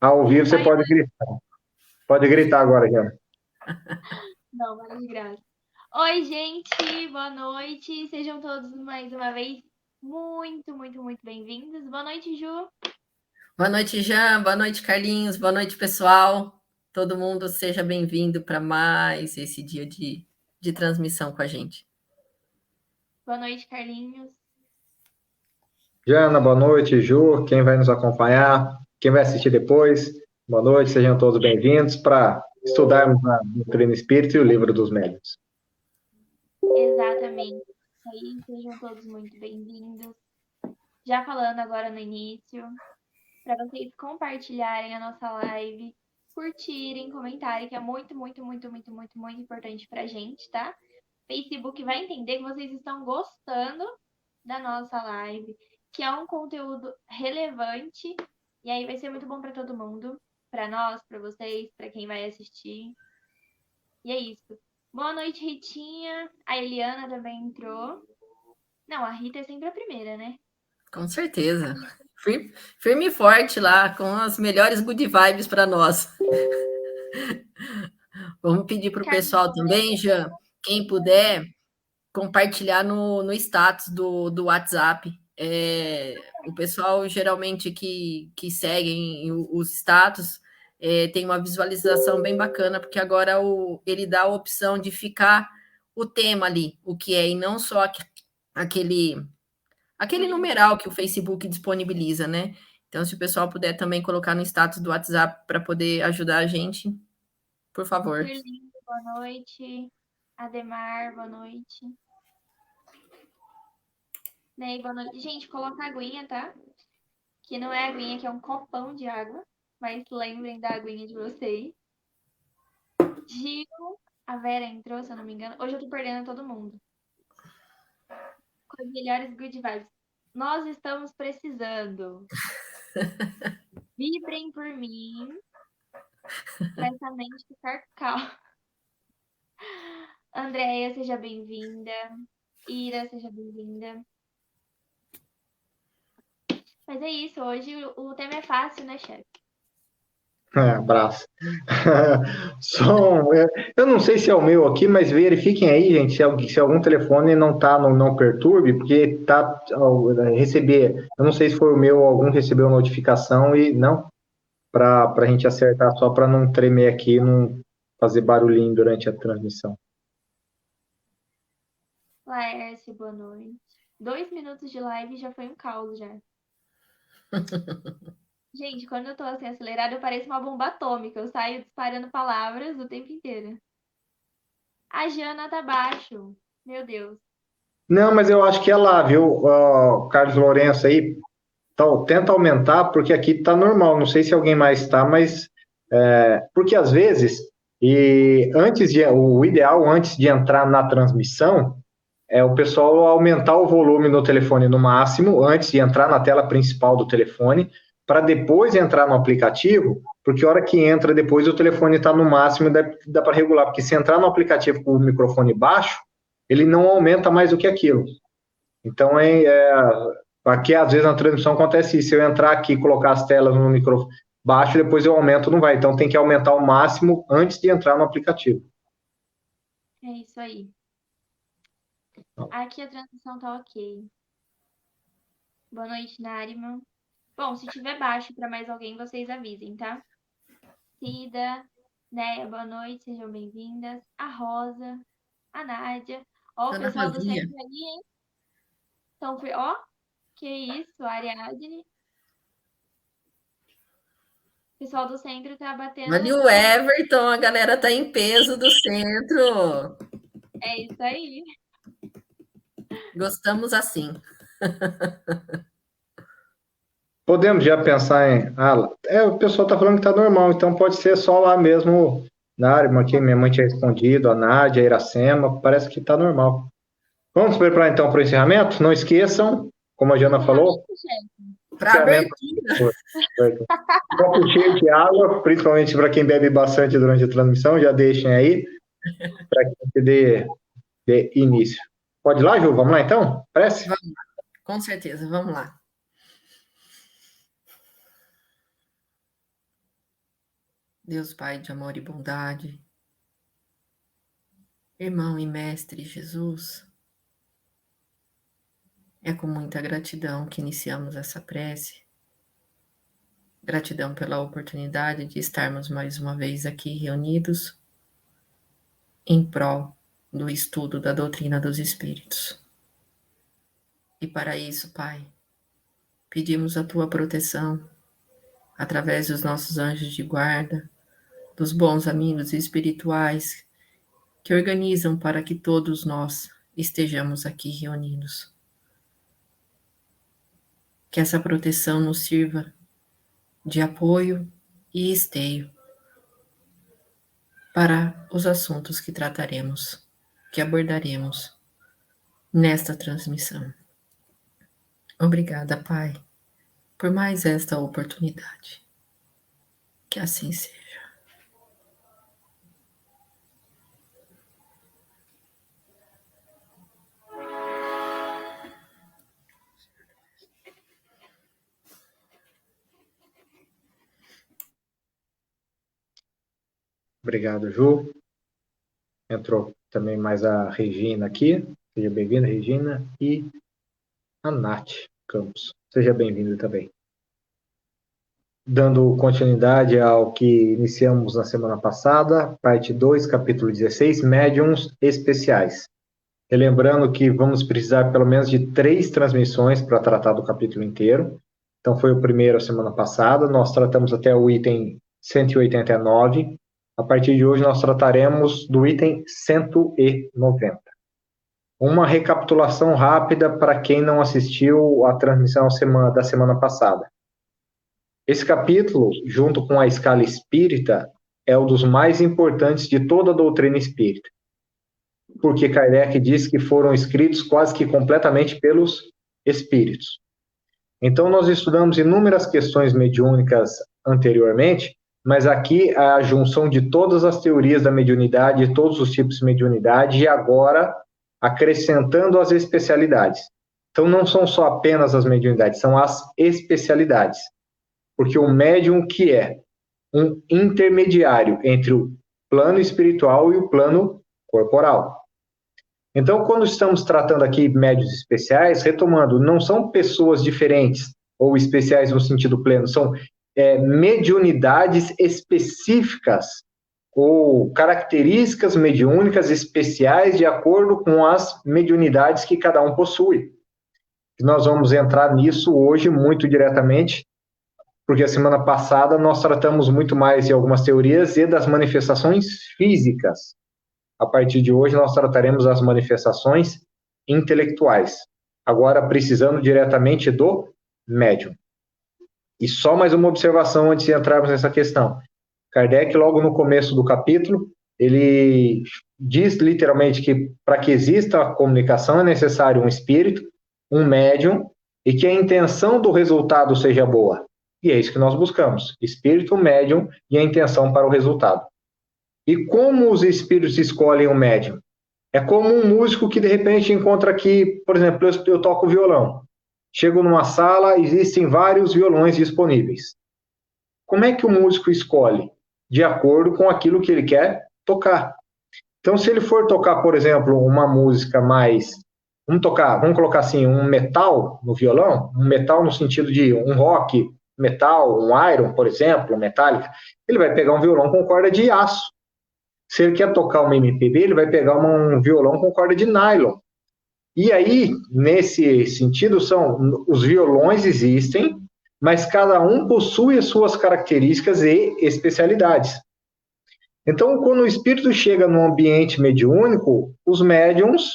Ao vivo você Oi, pode gritar. Pode gritar agora, Jana. não, mas de graça. Oi, gente, boa noite. Sejam todos mais uma vez muito, muito, muito bem-vindos. Boa noite, Ju. Boa noite, Jean. Boa noite, Carlinhos. Boa noite, pessoal. Todo mundo seja bem-vindo para mais esse dia de transmissão com a gente. Boa noite, Carlinhos. Jana, boa noite. Ju, quem vai nos acompanhar, quem vai assistir depois, boa noite, sejam todos bem-vindos para estudarmos a doutrina espírita e o livro dos médiuns. Exatamente. Isso aí, sejam todos muito bem-vindos. Já falando agora no início, para vocês compartilharem a nossa live, curtirem, comentarem, que é muito, muito, muito, muito, muito, muito importante pra gente, tá? Facebook vai entender que vocês estão gostando da nossa live, que é um conteúdo relevante, e aí vai ser muito bom para todo mundo, para nós, para vocês, para quem vai assistir. E é isso. Boa noite, Ritinha. A Eliana também entrou. Não, a Rita é sempre a primeira, né? Com certeza. Firme e forte lá, com as melhores good vibes para nós. Vamos pedir para o Carlinhos pessoal também. também, Jean, quem puder, compartilhar no status do WhatsApp. O pessoal geralmente que seguem os status tem uma visualização bem bacana, porque agora ele dá a opção de ficar o tema ali, o que é, e não só aquele, aquele numeral que o Facebook disponibiliza, né? Então, se o pessoal puder também colocar no status do WhatsApp para poder ajudar a gente, por favor. Lindo, boa noite. Ademar, boa noite. Ney, boa noite. Gente, coloca a aguinha, tá? Que não é aguinha, que é um copão de água. Mas lembrem da aguinha de vocês. Gil, a Vera entrou, se eu não me engano. Hoje eu tô perdendo todo mundo. Com as melhores good vibes. Nós estamos precisando. Vibrem por mim. Pra essa mente ficar calma. Andréia, seja bem-vinda. Ira, seja bem-vinda. Mas é isso, hoje o tema é fácil, né, chefe? Abraço. Som, eu não sei se é o meu aqui, mas verifiquem aí, gente, se algum telefone não está no não perturbe, porque tá receber, eu não sei se foi o meu, algum recebeu notificação e não, para a gente acertar só para não tremer aqui e não fazer barulhinho durante a transmissão. Laércio, boa noite. 2 minutos de live já foi um caos já. Gente, quando eu tô assim acelerada, eu pareço uma bomba atômica. Eu saio disparando palavras o tempo inteiro. A Jana tá abaixo. Meu Deus. Não, mas eu acho que é lá, viu, Carlos Lourenço aí, tenta aumentar, porque aqui está normal, não sei se alguém mais está, mas porque às vezes, o ideal antes de entrar na transmissão é o pessoal aumentar o volume no telefone no máximo, antes de entrar na tela principal do telefone, para depois entrar no aplicativo, porque a hora que entra depois o telefone está no máximo, dá para regular, porque se entrar no aplicativo com o microfone baixo, ele não aumenta mais do que aquilo. Então, aqui às vezes na transmissão acontece isso, se eu entrar aqui e colocar as telas no microfone baixo, depois eu aumento, não vai. Então tem que aumentar ao máximo antes de entrar no aplicativo. É isso aí. Aqui a transmissão tá ok. Boa noite, Nariman. Bom, se tiver baixo para mais alguém, vocês avisem, tá? Cida, Néia, boa noite, sejam bem-vindas. A Rosa, a Nádia. Ó, o Ana pessoal do Rosinha. centro aí, hein? Então, ó, que isso, a Ariadne. O pessoal do centro tá Ali batendo. o Everton, a galera tá em peso do centro. É isso aí. Gostamos assim. Podemos já pensar em. O pessoal está falando que está normal, então pode ser só lá mesmo na área. Aqui minha mãe tinha respondido, a Nádia, a Iracema, parece que está normal. Vamos preparar então para o encerramento? Não esqueçam, como a Jana falou, Encerramento, chefe? Para encerramento. abertura. Copo cheio de água, principalmente para quem bebe bastante durante a transmissão, já deixem aí, para que a gente dê início. Pode ir lá, Ju? Vamos lá então? Prece? Vamos lá, com certeza, vamos lá. Deus Pai de amor e bondade, irmão e mestre Jesus, é com muita gratidão que iniciamos essa prece. Gratidão pela oportunidade de estarmos mais uma vez aqui reunidos em prol do estudo da doutrina dos Espíritos. E para isso, Pai, pedimos a Tua proteção através dos nossos anjos de guarda, dos bons amigos espirituais que organizam para que todos nós estejamos aqui reunidos. Que essa proteção nos sirva de apoio e esteio para os assuntos que trataremos, que abordaremos nesta transmissão. Obrigada, Pai, por mais esta oportunidade. Que assim seja. Obrigado, Ju. Entrou também mais a Regina aqui. Seja bem-vinda, Regina. E a Nath Campos. Seja bem-vinda também. Dando continuidade ao que iniciamos na semana passada, parte 2, capítulo 16, médiuns especiais. Relembrando que vamos precisar pelo menos de 3 transmissões para tratar do capítulo inteiro. Então, foi o primeiro a semana passada. Nós tratamos até o item 189. A partir de hoje, nós trataremos do item 190. Uma recapitulação rápida para quem não assistiu à transmissão da semana passada. Esse capítulo, junto com a escala espírita, é um dos mais importantes de toda a doutrina espírita. Porque Kardec diz que foram escritos quase que completamente pelos espíritos. Então, nós estudamos inúmeras questões mediúnicas anteriormente, mas aqui a junção de todas as teorias da mediunidade, de todos os tipos de mediunidade, e agora acrescentando as especialidades. Então, não são só apenas as mediunidades, são as especialidades. Porque o médium que é um intermediário entre o plano espiritual e o plano corporal. Então, quando estamos tratando aqui médiuns especiais, retomando, não são pessoas diferentes ou especiais no sentido pleno, são mediunidades específicas ou características mediúnicas especiais de acordo com as mediunidades que cada um possui. E nós vamos entrar nisso hoje muito diretamente, porque a semana passada nós tratamos muito mais de algumas teorias e das manifestações físicas. A partir de hoje nós trataremos as manifestações intelectuais, agora precisando diretamente do médium. E só mais uma observação antes de entrarmos nessa questão. Kardec, logo no começo do capítulo, ele diz literalmente que para que exista a comunicação é necessário um espírito, um médium, e que a intenção do resultado seja boa. E é isso que nós buscamos, espírito, médium e a intenção para o resultado. E como os espíritos escolhem o médium? É como um músico que de repente encontra aqui, por exemplo, eu toco violão. Chego numa sala, existem vários violões disponíveis. Como é que o músico escolhe? De acordo com aquilo que ele quer tocar. Então, se ele for tocar, por exemplo, uma música mais... vamos colocar assim, um metal no violão, um metal no sentido de um rock, metal, um iron, por exemplo, um Metallica, ele vai pegar um violão com corda de aço. Se ele quer tocar uma MPB, ele vai pegar um violão com corda de nylon. E aí, nesse sentido, os violões existem, mas cada um possui as suas características e especialidades. Então, quando o espírito chega num ambiente mediúnico, os médiums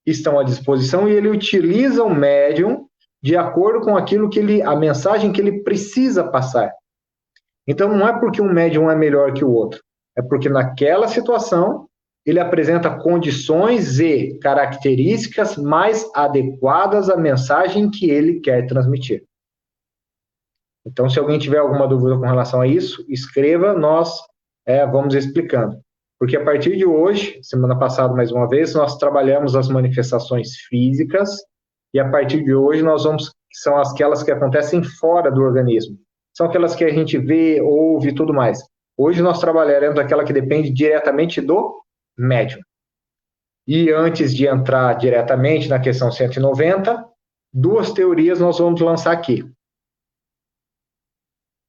estão à disposição e ele utiliza o médium de acordo com aquilo a mensagem que ele precisa passar. Então, não é porque um médium é melhor que o outro, é porque naquela situação ele apresenta condições e características mais adequadas à mensagem que ele quer transmitir. Então, se alguém tiver alguma dúvida com relação a isso, escreva, nós vamos explicando. Porque a partir de hoje, semana passada mais uma vez, nós trabalhamos as manifestações físicas e a partir de hoje são aquelas que acontecem fora do organismo. São aquelas que a gente vê, ouve e tudo mais. Hoje nós trabalharemos aquela que depende diretamente do médium. E antes de entrar diretamente na questão 190, 2 teorias nós vamos lançar aqui.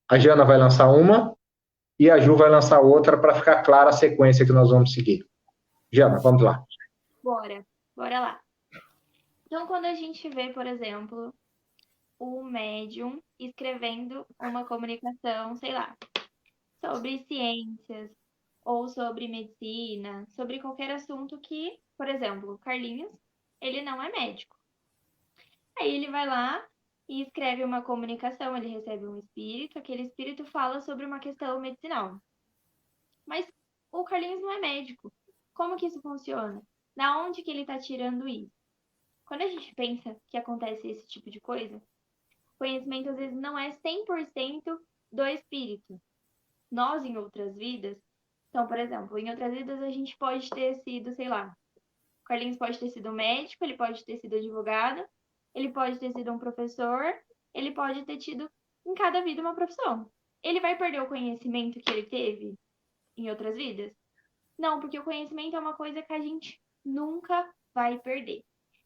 A Jana vai lançar uma e a Ju vai lançar outra para ficar clara a sequência que nós vamos seguir. Jana, vamos lá. Bora lá. Então, quando a gente vê, por exemplo, o médium escrevendo uma comunicação, sei lá, sobre ciências ou sobre medicina, sobre qualquer assunto que, por exemplo, o Carlinhos, ele não é médico. Aí ele vai lá e escreve uma comunicação, ele recebe um espírito, aquele espírito fala sobre uma questão medicinal. Mas o Carlinhos não é médico. Como que isso funciona? Da onde que ele está tirando isso? Quando a gente pensa que acontece esse tipo de coisa, o conhecimento às vezes não é 100% do espírito. Nós, em outras vidas, então, por exemplo, em outras vidas a gente pode ter sido, sei lá, o Carlinhos pode ter sido médico, ele pode ter sido advogado, ele pode ter sido um professor, ele pode ter tido em cada vida uma profissão. Ele vai perder o conhecimento que ele teve em outras vidas? Não, porque o conhecimento é uma coisa que a gente nunca vai perder.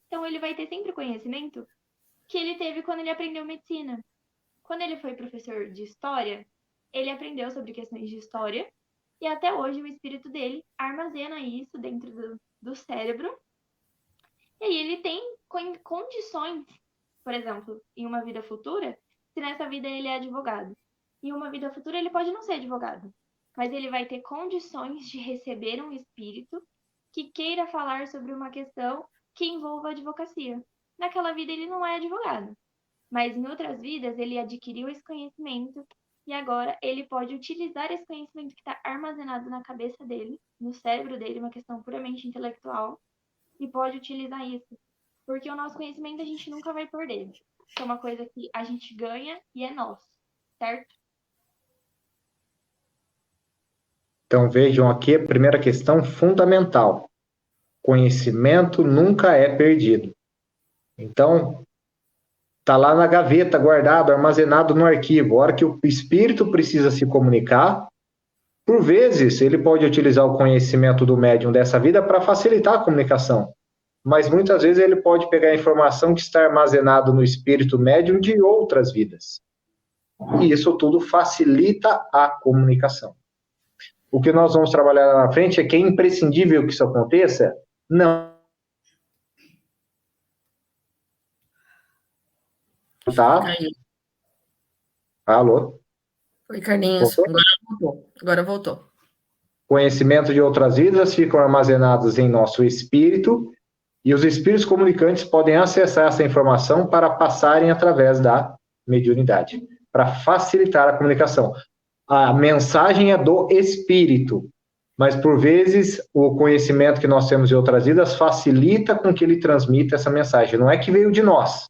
Então, ele vai ter sempre o conhecimento que ele teve quando ele aprendeu medicina. Quando ele foi professor de história, ele aprendeu sobre questões de história e até hoje o espírito dele armazena isso dentro do cérebro. E aí ele tem condições, por exemplo, em uma vida futura, se nessa vida ele é advogado. Em uma vida futura ele pode não ser advogado, mas ele vai ter condições de receber um espírito que queira falar sobre uma questão que envolva a advocacia. Naquela vida ele não é advogado, mas em outras vidas ele adquiriu esse conhecimento e agora ele pode utilizar esse conhecimento que está armazenado na cabeça dele, no cérebro dele, uma questão puramente intelectual, e pode utilizar isso. Porque o nosso conhecimento a gente nunca vai perder. É uma coisa que a gente ganha e é nosso, certo? Então vejam aqui a primeira questão fundamental. Conhecimento nunca é perdido. Então, está lá na gaveta, guardado, armazenado no arquivo. A hora que o espírito precisa se comunicar, por vezes, ele pode utilizar o conhecimento do médium dessa vida para facilitar a comunicação. Mas muitas vezes ele pode pegar a informação que está armazenado no espírito médium de outras vidas. E isso tudo facilita a comunicação. O que nós vamos trabalhar lá na frente é que é imprescindível que isso aconteça? Não. Tá? Alô? Oi, Carlinhos. Agora voltou. Conhecimento de outras vidas ficam armazenados em nosso espírito e os espíritos comunicantes podem acessar essa informação para passarem através da mediunidade, para facilitar a comunicação. A mensagem é do espírito, mas por vezes o conhecimento que nós temos de outras vidas facilita com que ele transmita essa mensagem. Não é que veio de nós,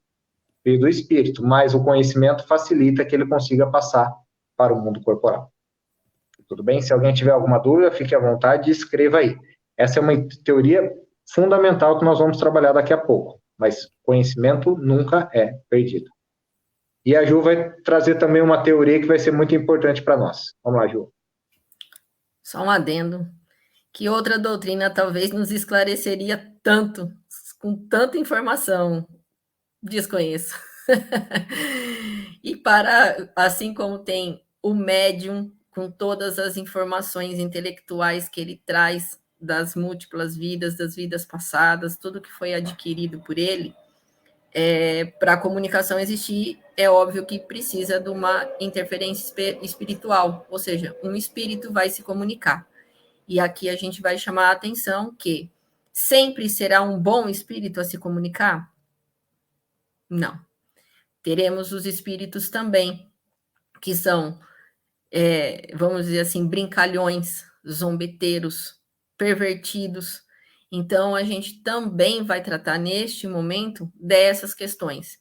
veio do espírito, mas o conhecimento facilita que ele consiga passar para o mundo corporal. Tudo bem? Se alguém tiver alguma dúvida, fique à vontade e escreva aí. Essa é uma teoria fundamental que nós vamos trabalhar daqui a pouco, mas conhecimento nunca é perdido. E a Ju vai trazer também uma teoria que vai ser muito importante para nós. Vamos lá, Ju. Só um adendo. Que outra doutrina talvez nos esclareceria tanto, com tanta informação? Desconheço. E assim como tem o médium, com todas as informações intelectuais que ele traz das múltiplas vidas, das vidas passadas, tudo que foi adquirido por ele, para a comunicação existir, é óbvio que precisa de uma interferência espiritual, ou seja, um espírito vai se comunicar. E aqui a gente vai chamar a atenção que sempre será um bom espírito a se comunicar? Não. Teremos os espíritos também, que são, vamos dizer assim, brincalhões, zombeteiros, pervertidos. Então, a gente também vai tratar neste momento dessas questões.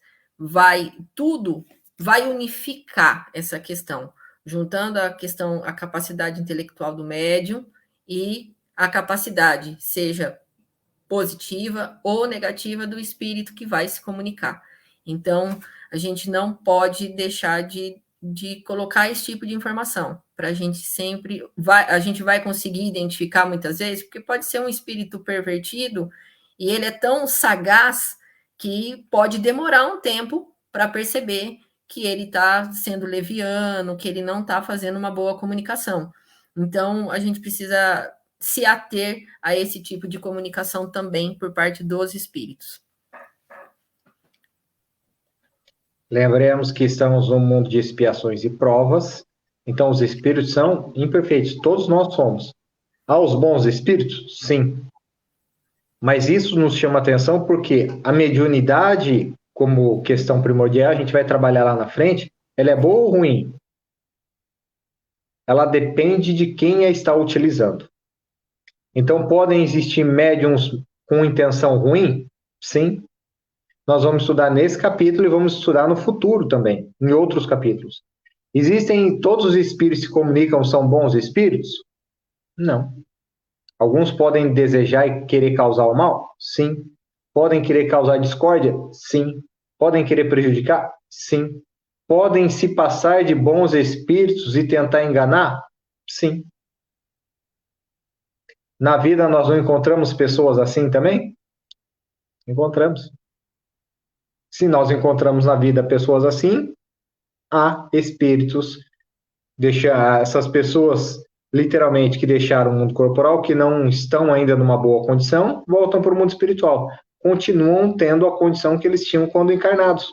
Tudo vai unificar essa questão, juntando a capacidade intelectual do médium e a capacidade, seja positiva ou negativa, do espírito que vai se comunicar. Então, a gente não pode deixar de colocar esse tipo de informação, para a gente sempre... a gente vai conseguir identificar muitas vezes, porque pode ser um espírito pervertido e ele é tão sagaz que pode demorar um tempo para perceber que ele está sendo leviano, que ele não está fazendo uma boa comunicação. Então, a gente precisa se ater a esse tipo de comunicação também por parte dos espíritos. Lembremos que estamos num mundo de expiações e provas, então os espíritos são imperfeitos, todos nós somos. Há os bons espíritos? Sim. Mas isso nos chama atenção porque a mediunidade, como questão primordial, a gente vai trabalhar lá na frente, ela é boa ou ruim? Ela depende de quem a está utilizando. Então, podem existir médiums com intenção ruim? Sim. Nós vamos estudar nesse capítulo e vamos estudar no futuro também, em outros capítulos. Existem, todos os espíritos que se comunicam são bons espíritos? Não. Alguns podem desejar e querer causar o mal? Sim. Podem querer causar discórdia? Sim. Podem querer prejudicar? Sim. Podem se passar de bons espíritos e tentar enganar? Sim. Na vida nós não encontramos pessoas assim também? Encontramos. Se nós encontramos na vida pessoas assim, há espíritos, essas pessoas literalmente que deixaram o mundo corporal, que não estão ainda numa boa condição, voltam para o mundo espiritual. Continuam tendo a condição que eles tinham quando encarnados.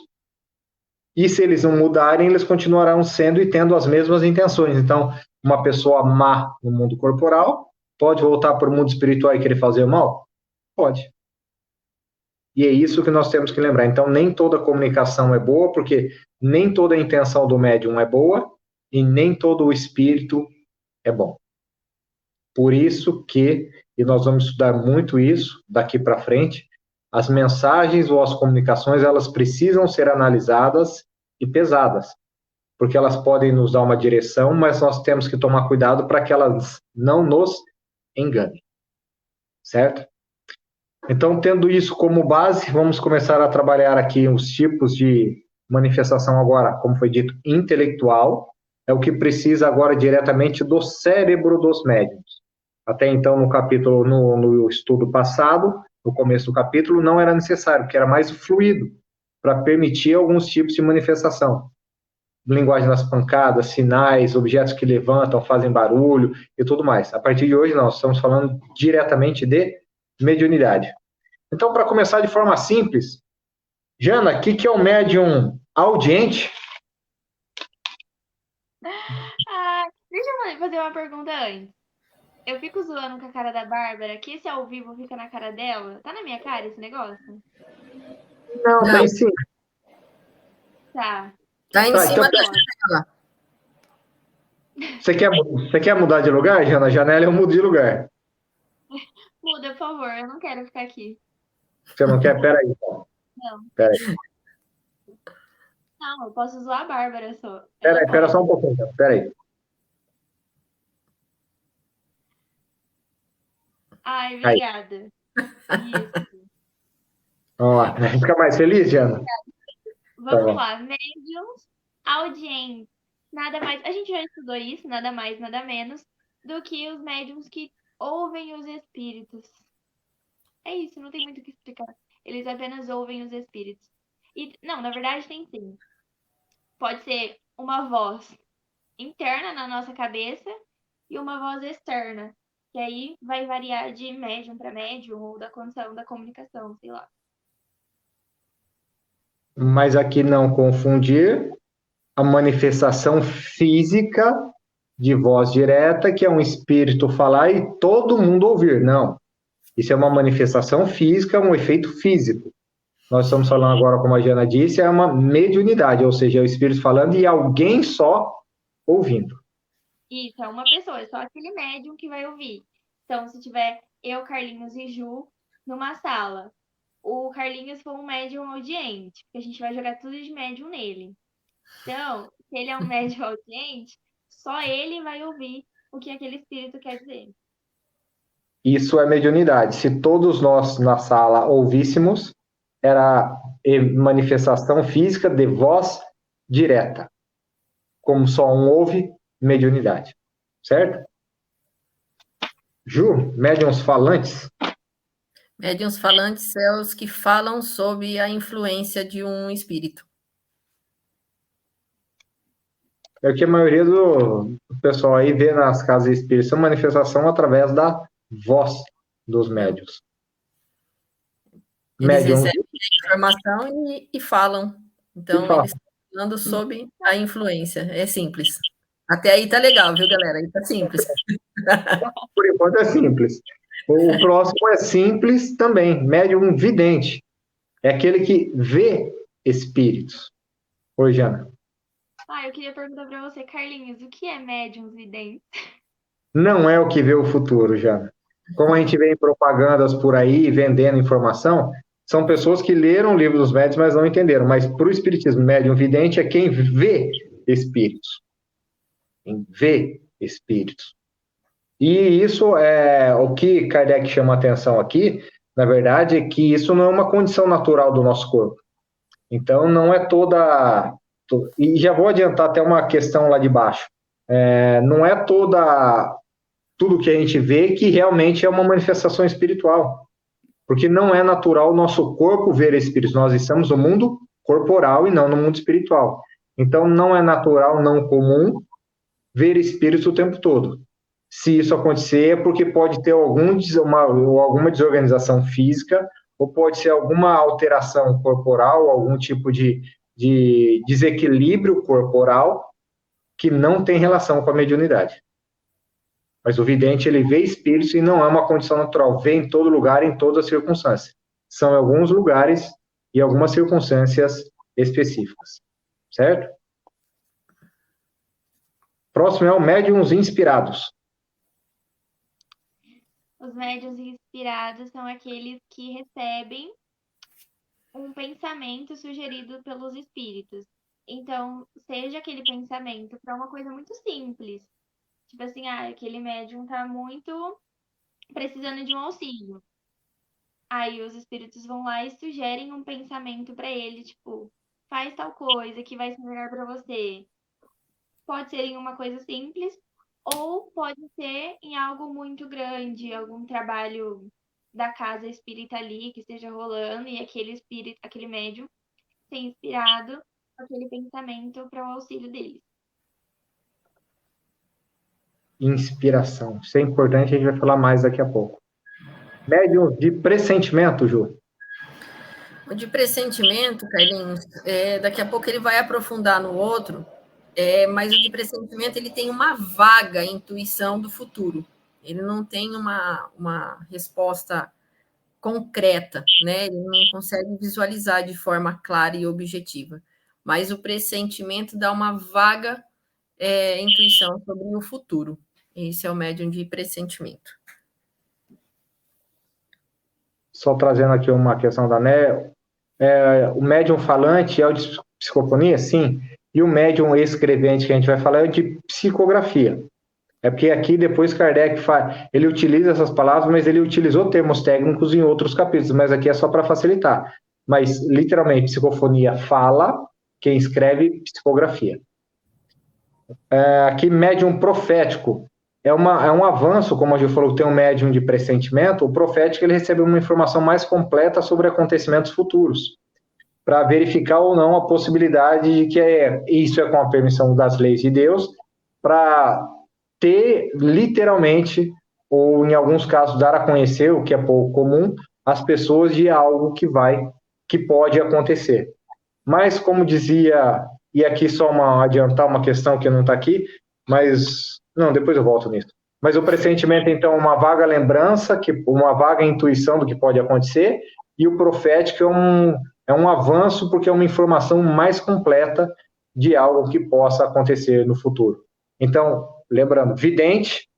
E se eles não mudarem, eles continuarão sendo e tendo as mesmas intenções. Então, uma pessoa má no mundo corporal pode voltar para o mundo espiritual e querer fazer o mal? Pode. E é isso que nós temos que lembrar. Então, nem toda comunicação é boa, porque nem toda a intenção do médium é boa e nem todo o espírito é bom. Por isso que, e nós vamos estudar muito isso daqui para frente, as mensagens ou as comunicações, elas precisam ser analisadas e pesadas, porque elas podem nos dar uma direção, mas nós temos que tomar cuidado para que elas não nos enganem. Certo? Então, tendo isso como base, vamos começar a trabalhar aqui os tipos de manifestação agora, como foi dito, intelectual, é o que precisa agora diretamente do cérebro dos médiuns. Até então, no capítulo, no estudo passado, no começo do capítulo, não era necessário, porque era mais fluido, para permitir alguns tipos de manifestação. Linguagem das pancadas, sinais, objetos que levantam, fazem barulho e tudo mais. A partir de hoje, nós estamos falando diretamente de mediunidade. Então, para começar de forma simples, Jana, o que é um médium audiente? Deixa eu fazer uma pergunta antes. Eu fico zoando com a cara da Bárbara, que esse ao vivo fica na cara dela. Tá na minha cara esse negócio? Não, tá em cima. Tá. Tá em cima então, dela. Você quer mudar de lugar, Jana? A janela eu mudo de lugar. Muda, por favor. Eu não quero ficar aqui. Você não quer? Peraí. Não. Peraí. Não, eu posso zoar a Bárbara só. Pera só um pouquinho, então. Peraí. Ai, obrigada. Isso. Vamos lá. Fica mais feliz, Jana? Vamos lá. Médiums audientes. Nada mais. A gente já estudou isso, nada mais, nada menos do que os médiums que ouvem os espíritos. É isso, não tem muito o que explicar. Eles apenas ouvem os espíritos. Não, na verdade tem sim. Pode ser uma voz interna na nossa cabeça e uma voz externa. Que aí vai variar de médium para médium ou da condição da comunicação, sei lá. Mas aqui não confundir a manifestação física de voz direta, que é um espírito falar e todo mundo ouvir. Não. Isso é uma manifestação física, um efeito físico. Nós estamos falando agora, como a Jana disse, é uma mediunidade, ou seja, é o espírito falando e alguém só ouvindo. Isso, é uma pessoa, é só aquele médium que vai ouvir. Então, se tiver eu, Carlinhos e Ju numa sala, o Carlinhos for um médium audiente, porque a gente vai jogar tudo de médium nele. Então, se ele é um médium audiente, só ele vai ouvir o que aquele espírito quer dizer. Isso é mediunidade. Se todos nós na sala ouvíssemos, era manifestação física de voz direta. Como só um ouve, mediunidade, certo? Ju, médiuns falantes? Médiuns falantes são os que falam sob a influência de um espírito. É o que a maioria do pessoal aí vê nas casas espíritas, é manifestação através da voz dos médiuns. Eles Médium recebem a informação e falam. Então, eles estão falando sob a influência. É simples. Até aí tá legal, viu, galera? Aí tá simples. por enquanto é simples. O próximo é simples também, médium vidente. É aquele que vê espíritos. Oi, Jana. Eu queria perguntar para você, Carlinhos, o que é médium vidente? Não é o que vê o futuro, Jana. Como a gente vê em propagandas por aí, vendendo informação, são pessoas que leram o livro dos médiuns, mas não entenderam. Mas para o espiritismo, médium vidente é quem vê espíritos. Quem vê espíritos. E isso é o que Kardec chama a atenção aqui, na verdade, é que isso não é uma condição natural do nosso corpo. Então, não é toda... E já vou adiantar até uma questão lá de baixo. Não é tudo que a gente vê que realmente é uma manifestação espiritual. Porque não é natural o nosso corpo ver espíritos. Nós estamos no mundo corporal e não no mundo espiritual. Então, não é natural, não comum, ver espíritos o tempo todo. Se isso acontecer, é porque pode ter alguma desorganização física, ou pode ser alguma alteração corporal, algum tipo de desequilíbrio corporal que não tem relação com a mediunidade. Mas o vidente, ele vê espíritos e não é uma condição natural, vê em todo lugar, em todas as circunstâncias. São alguns lugares e algumas circunstâncias específicas, certo? Próximo é o médiuns inspirados. Os médiuns inspirados são aqueles que recebem um pensamento sugerido pelos espíritos. Então, seja aquele pensamento para uma coisa muito simples. Tipo assim, aquele médium tá muito precisando de um auxílio. Aí os espíritos vão lá e sugerem um pensamento para ele, tipo, faz tal coisa que vai ser melhor para você. Pode ser em uma coisa simples, ou pode ser em algo muito grande, algum trabalho da casa espírita ali que esteja rolando e aquele espírito, aquele médium, ser inspirado com aquele pensamento para o auxílio deles. Inspiração. Isso é importante, a gente vai falar mais daqui a pouco. Médium de pressentimento, Ju. O de pressentimento, Carlinhos, daqui a pouco ele vai aprofundar no outro, mas o de pressentimento ele tem uma vaga intuição do futuro. Ele não tem uma resposta concreta, né? Ele não consegue visualizar de forma clara e objetiva. Mas o pressentimento dá uma vaga intuição sobre o futuro. Esse é o médium de pressentimento. Só trazendo aqui uma questão da NE, o médium falante é o de psicofonia, sim, e o médium escrevente que a gente vai falar é o de psicografia. É porque aqui depois Kardec ele utiliza essas palavras, mas ele utilizou termos técnicos em outros capítulos, mas aqui é só para facilitar. Mas, literalmente, psicofonia fala, quem escreve, psicografia. Aqui, médium profético. É um avanço, como a gente falou, tem um médium de pressentimento, o profético ele recebe uma informação mais completa sobre acontecimentos futuros, para verificar ou não a possibilidade de que isso é com a permissão das leis de Deus, para ter, literalmente, ou em alguns casos, dar a conhecer, o que é pouco comum, as pessoas de algo que pode acontecer. Mas, como dizia, e aqui só adiantar uma questão que não está aqui, mas, não, depois eu volto nisso. Mas o pressentimento, então, é uma vaga lembrança, uma vaga intuição do que pode acontecer, e o profético é um avanço, porque é uma informação mais completa de algo que possa acontecer no futuro. Então, lembrando, vidente,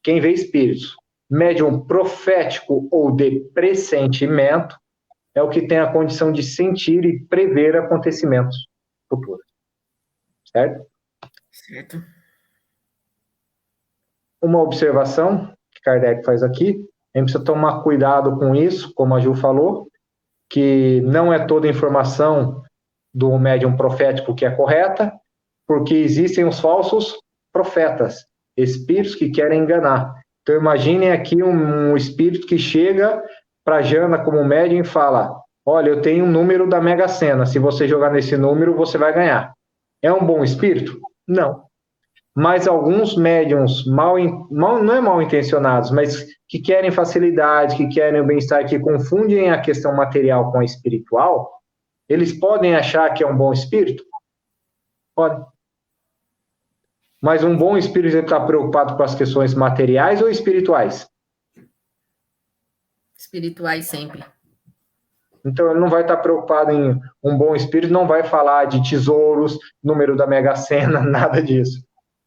quem vê espíritos. Médium profético ou de pressentimento é o que tem a condição de sentir e prever acontecimentos futuros. Certo? Certo. Uma observação que Kardec faz aqui, a gente precisa tomar cuidado com isso, como a Ju falou, que não é toda informação do médium profético que é correta, porque existem os falsos profetas, espíritos que querem enganar. Então, imaginem aqui um espírito que chega para Jana como médium e fala: olha, eu tenho um número da Mega Sena, se você jogar nesse número, você vai ganhar. É um bom espírito? Não. Mas alguns médiums não é mal intencionados, mas que querem facilidade, que querem o bem-estar, que confundem a questão material com a espiritual, eles podem achar que é um bom espírito? Pode. Mas um bom espírito está preocupado com as questões materiais ou espirituais? Espirituais sempre. Então, ele não vai estar preocupado em um bom espírito, não vai falar de tesouros, número da Mega Sena, nada disso.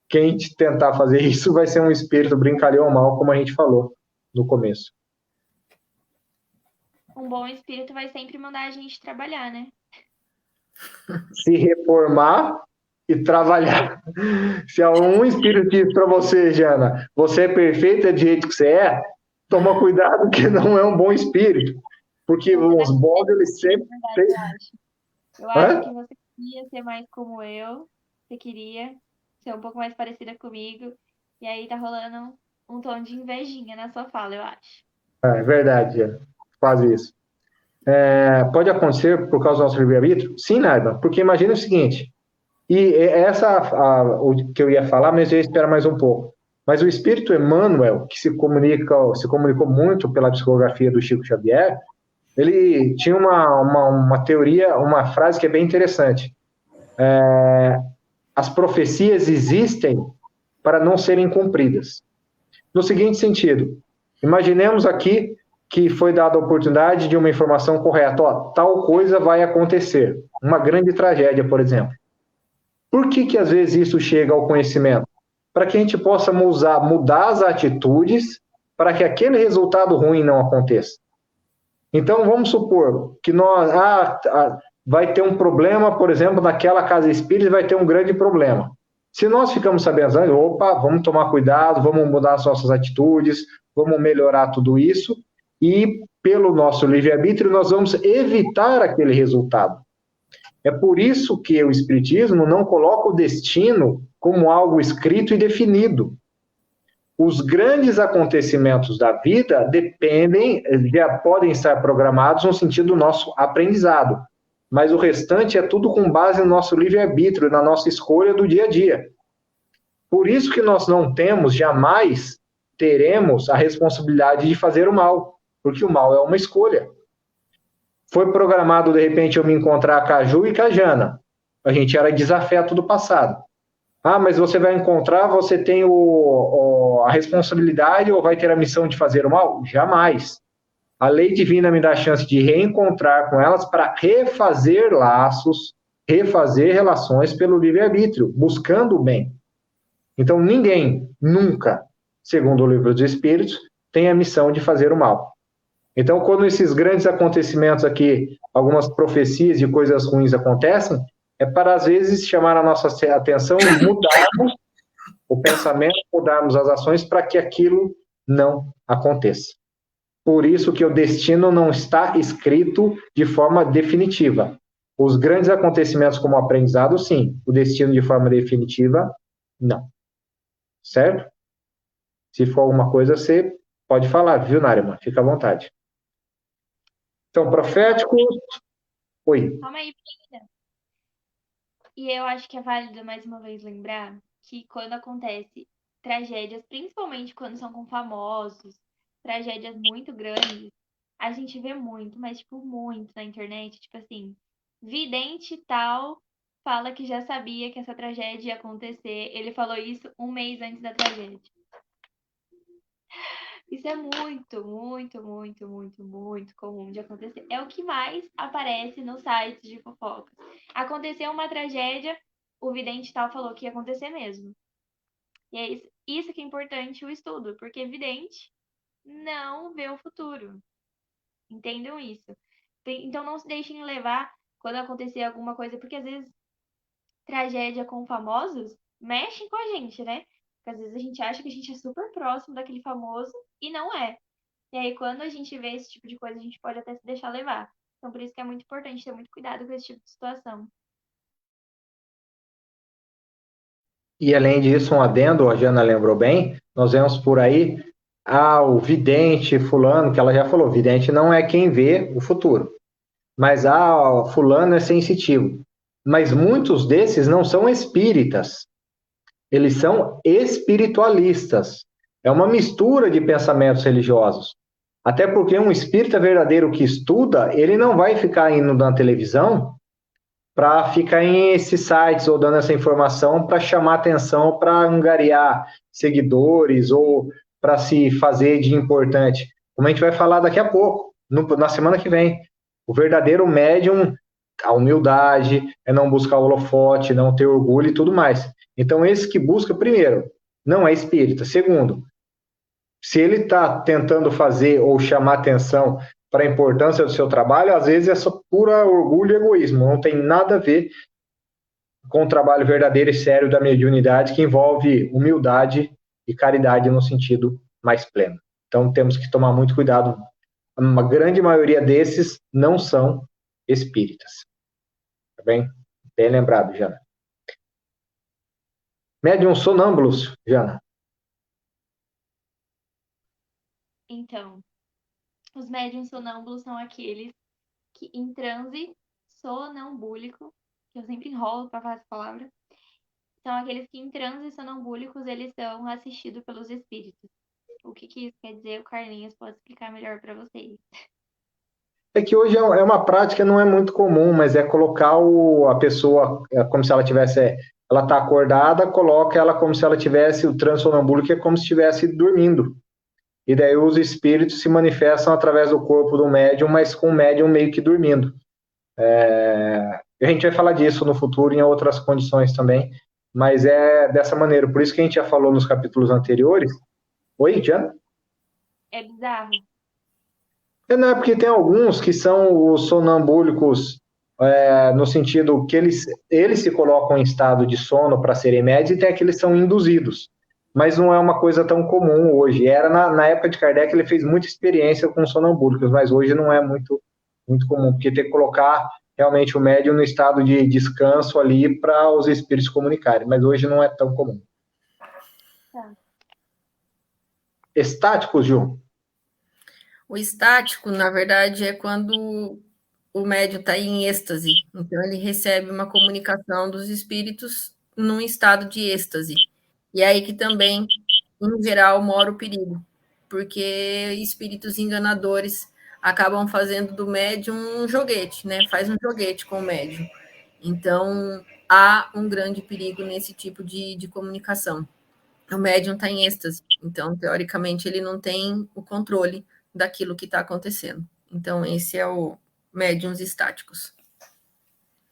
Quem tentar fazer isso vai ser um espírito brincalhão mal, como a gente falou no começo. Um bom espírito vai sempre mandar a gente trabalhar, né? Se reformar e trabalhar. Se algum espírito diz para você, Jana, você é perfeita do jeito que você é, toma cuidado que não é um bom espírito. Porque os bons, eles sempre... Eu acho que você queria ser mais como eu, você queria ser um pouco mais parecida comigo, e aí tá rolando um tom de invejinha na sua fala, eu acho. É verdade, Jana. Faz isso. Pode acontecer por causa do nosso livre-arbítrio? Sim, Naiba, porque imagina o seguinte, e o que eu ia falar, mas eu ia esperar mais um pouco. Mas o espírito Emmanuel, que se comunicou muito pela psicografia do Chico Xavier, ele tinha uma teoria, uma frase que é bem interessante. As profecias existem para não serem cumpridas. No seguinte sentido, imaginemos aqui que foi dada a oportunidade de uma informação correta. Ó, tal coisa vai acontecer. Uma grande tragédia, por exemplo. Por que às vezes isso chega ao conhecimento? Para que a gente possa mudar as atitudes para que aquele resultado ruim não aconteça. Então, vamos supor que vai ter um problema, por exemplo, naquela casa espírita vai ter um grande problema. Se nós ficamos sabendo, opa, vamos tomar cuidado, vamos mudar as nossas atitudes, vamos melhorar tudo isso, e pelo nosso livre-arbítrio nós vamos evitar aquele resultado. É por isso que o Espiritismo não coloca o destino como algo escrito e definido. Os grandes acontecimentos da vida já podem estar programados no sentido do nosso aprendizado, mas o restante é tudo com base no nosso livre-arbítrio, na nossa escolha do dia a dia. Por isso que nós não jamais teremos a responsabilidade de fazer o mal, porque o mal é uma escolha. Foi programado, de repente, eu me encontrar com a Ju e com a Jana. A gente era desafeto do passado. Mas você vai encontrar, você tem a responsabilidade ou vai ter a missão de fazer o mal? Jamais. A lei divina me dá a chance de reencontrar com elas para refazer laços, refazer relações pelo livre-arbítrio, buscando o bem. Então, ninguém, nunca, segundo o Livro dos Espíritos, tem a missão de fazer o mal. Então, quando esses grandes acontecimentos aqui, algumas profecias de coisas ruins acontecem, é para, às vezes, chamar a nossa atenção e mudarmos o pensamento, mudarmos as ações para que aquilo não aconteça. Por isso que o destino não está escrito de forma definitiva. Os grandes acontecimentos como aprendizado, sim. O destino de forma definitiva, não. Certo? Se for alguma coisa, você pode falar, viu, Náriama? Fica à vontade. Então, proféticos... Oi. Calma aí, menina. E eu acho que é válido, mais uma vez, lembrar que quando acontece tragédias, principalmente quando são com famosos, tragédias muito grandes, a gente vê muito, mas, tipo, muito na internet, tipo assim, vidente tal fala que já sabia que essa tragédia ia acontecer. Ele falou isso um mês antes da tragédia. Isso é muito, muito, muito, muito, muito comum de acontecer. É o que mais aparece nos sites de fofocas. Aconteceu uma tragédia, o vidente tal falou que ia acontecer mesmo. E é isso que é importante o estudo, porque vidente não vê o futuro. Entendam isso. Então não se deixem levar quando acontecer alguma coisa, porque às vezes tragédia com famosos mexem com a gente, né? Porque às vezes a gente acha que a gente é super próximo daquele famoso e não é. E aí, quando a gente vê esse tipo de coisa, a gente pode até se deixar levar. Então, por isso que é muito importante ter muito cuidado com esse tipo de situação. E além disso, um adendo, a Jana lembrou bem, nós vemos por aí, o vidente fulano, que ela já falou, vidente não é quem vê o futuro, mas fulano é sensitivo. Mas muitos desses não são espíritas, eles são espiritualistas. É uma mistura de pensamentos religiosos. Até porque um espírita verdadeiro que estuda, ele não vai ficar indo na televisão para ficar em esses sites ou dando essa informação para chamar atenção, para angariar seguidores ou para se fazer de importante. Como a gente vai falar daqui a pouco, na semana que vem. O verdadeiro médium, a humildade, é não buscar o holofote, não ter orgulho e tudo mais. Então, esse que busca, primeiro, não é espírita. Segundo, se ele está tentando fazer ou chamar atenção para a importância do seu trabalho, às vezes é só pura orgulho e egoísmo, não tem nada a ver com o trabalho verdadeiro e sério da mediunidade, que envolve humildade e caridade no sentido mais pleno. Então, temos que tomar muito cuidado. Uma grande maioria desses não são espíritas. Tá bem? Bem lembrado, Jana. Médiuns sonâmbulos, Jana. Então, os médiuns sonâmbulos são aqueles que em transe sonambúlico, que eu sempre enrolo para falar essa palavra, são aqueles que em transe sonambúlicos eles são assistidos pelos espíritos. O que isso quer dizer? O Carlinhos pode explicar melhor para vocês. É que hoje é uma prática, não é muito comum, mas é colocar a pessoa como se ela tivesse, ela está acordada, coloca ela como se ela tivesse o transe sonambúlico, é como se estivesse dormindo. E daí os espíritos se manifestam através do corpo do médium, mas com o médium meio que dormindo. A gente vai falar disso no futuro em outras condições também, mas é dessa maneira. Por isso que a gente já falou nos capítulos anteriores. Oi, Diana? É bizarro. Não, é porque tem alguns que são os sonambúlicos, no sentido que eles se colocam em estado de sono para serem médios, e tem aqueles que são induzidos. Mas não é uma coisa tão comum hoje. Era na época de Kardec, ele fez muita experiência com sonambúlicos, mas hoje não é muito, muito comum, porque tem que colocar realmente o médium no estado de descanso ali para os espíritos comunicarem, mas hoje não é tão comum. Tá. Estáticos, Ju? O estático, na verdade, é quando o médium está em êxtase. Então, ele recebe uma comunicação dos espíritos num estado de êxtase. E é aí que também, em geral, mora o perigo, porque espíritos enganadores acabam fazendo do médium um joguete, né? Faz um joguete com o médium. Então, há um grande perigo nesse tipo de comunicação. O médium está em êxtase, então, teoricamente, ele não tem o controle daquilo que está acontecendo. Então, esse é o médiums estáticos.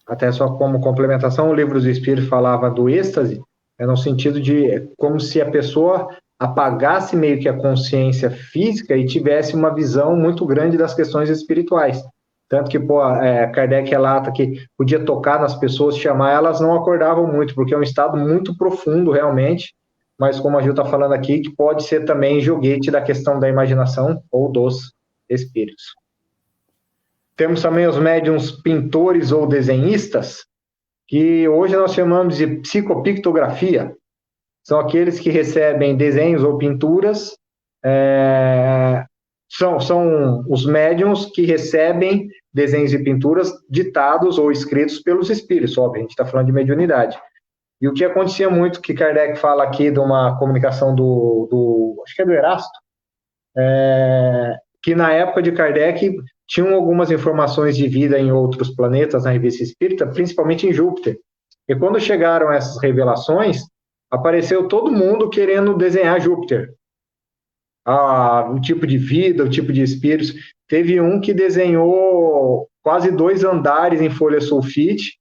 Até só como complementação, o Livro dos Espíritos falava do êxtase, no sentido de como se a pessoa apagasse meio que a consciência física e tivesse uma visão muito grande das questões espirituais. Tanto que, Kardec relata que podia tocar nas pessoas, chamar, elas não acordavam muito, porque é um estado muito profundo, realmente, mas como a Gil está falando aqui, que pode ser também joguete da questão da imaginação ou dos espíritos. Temos também os médiuns pintores ou desenhistas, que hoje nós chamamos de psicopictografia. São aqueles que recebem desenhos ou pinturas, são os médiuns que recebem desenhos e pinturas ditados ou escritos pelos espíritos, óbvio, a gente está falando de mediunidade. E o que acontecia muito, que Kardec fala aqui de uma comunicação acho que é do Erasto, que na época de Kardec tinham algumas informações de vida em outros planetas na revista espírita, principalmente em Júpiter. E quando chegaram essas revelações, apareceu todo mundo querendo desenhar Júpiter. O tipo de vida, o tipo de espíritos. Teve um que desenhou quase 2 andares em folha sulfite,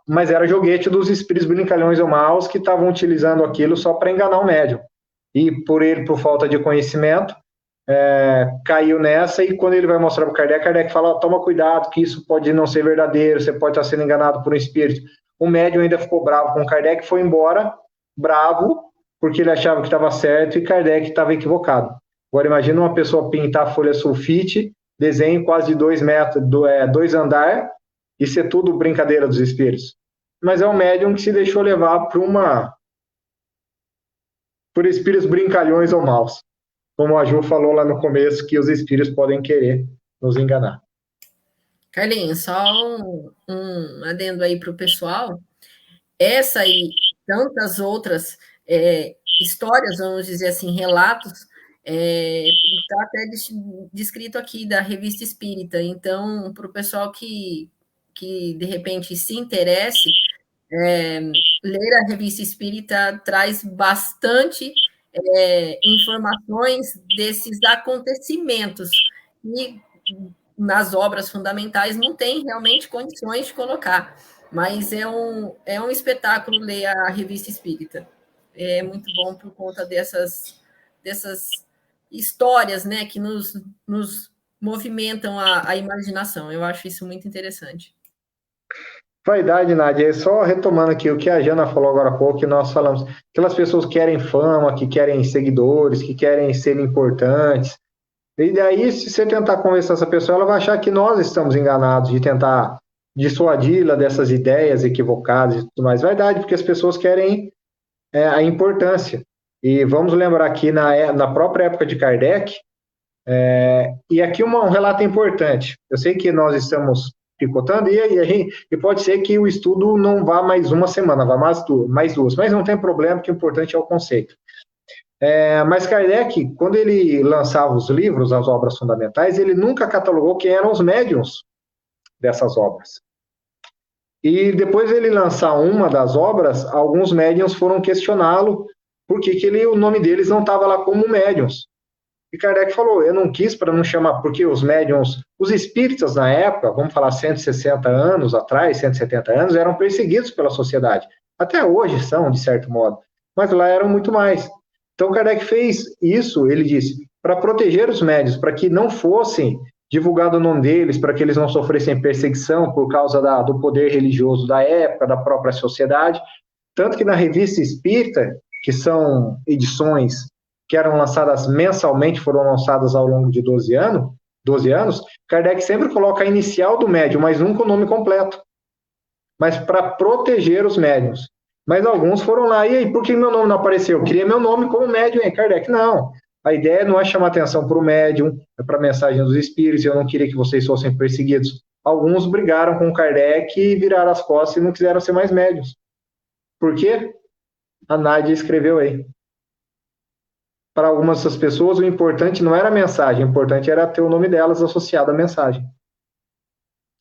mas era joguete dos espíritos brincalhões ou maus que estavam utilizando aquilo só para enganar o médium. E por falta de conhecimento, caiu nessa, e quando ele vai mostrar para o Kardec fala, toma cuidado, que isso pode não ser verdadeiro, você pode estar sendo enganado por um espírito. O médium ainda ficou bravo com o Kardec, foi embora, bravo, porque ele achava que estava certo e Kardec estava equivocado. Agora imagina uma pessoa pintar folha sulfite, desenho quase de 2 metros, 2 andar, e ser tudo brincadeira dos espíritos. mas é um médium que se deixou levar por espíritos brincalhões ou maus. Como a Ju falou lá no começo, que os espíritos podem querer nos enganar. Carlinhos, só um adendo aí para o pessoal. Essa e tantas outras histórias, vamos dizer assim, relatos, está até descrito aqui da Revista Espírita. Então, para o pessoal que de repente se interesse, ler a Revista Espírita traz bastante informações desses acontecimentos. E nas obras fundamentais não tem realmente condições de colocar, mas é um espetáculo ler a Revista Espírita. É muito bom por conta dessas histórias, né, que nos movimentam a imaginação. Eu acho isso muito interessante. Vaidade, Nádia, é só retomando aqui o que a Jana falou agora há pouco, que nós falamos, aquelas pessoas que querem fama, que querem seguidores, que querem ser importantes, e daí, se você tentar convencer essa pessoa, ela vai achar que nós estamos enganados, de tentar dissuadi-la dessas ideias equivocadas e tudo mais. Vaidade, porque as pessoas querem a importância. E vamos lembrar aqui, na própria época de Kardec, e aqui um relato importante. Eu sei que nós estamos picotando, e pode ser que o estudo não vá mais uma semana, vá mais duas, mas não tem problema, porque o importante é o conceito. Mas Kardec, quando ele lançava os livros, as obras fundamentais, ele nunca catalogou quem eram os médiuns dessas obras. E depois ele lançar uma das obras, alguns médiuns foram questioná-lo por que o nome deles não estava lá como médiuns. E Kardec falou, eu não quis para não chamar, porque os médiuns, os espíritas na época, vamos falar 160 anos atrás, 170 anos, eram perseguidos pela sociedade. Até hoje são, de certo modo, mas lá eram muito mais. Então Kardec fez isso, ele disse, para proteger os médiuns, para que não fossem divulgado o nome deles, para que eles não sofressem perseguição por causa do poder religioso da época, da própria sociedade. Tanto que na Revista Espírita, que são edições que eram lançadas mensalmente, foram lançadas ao longo de 12 anos, Kardec sempre coloca a inicial do médium, mas nunca o nome completo. Mas para proteger os médiuns. Mas alguns foram lá, e aí, por que meu nome não apareceu? Eu queria meu nome como médium, hein, Kardec? Não. A ideia não é chamar atenção para o médium, é para a mensagem dos espíritos, eu não queria que vocês fossem perseguidos. Alguns brigaram com Kardec e viraram as costas e não quiseram ser mais médiuns. Por quê? A Nádia escreveu aí. Para algumas dessas pessoas, o importante não era a mensagem, o importante era ter o nome delas associado à mensagem.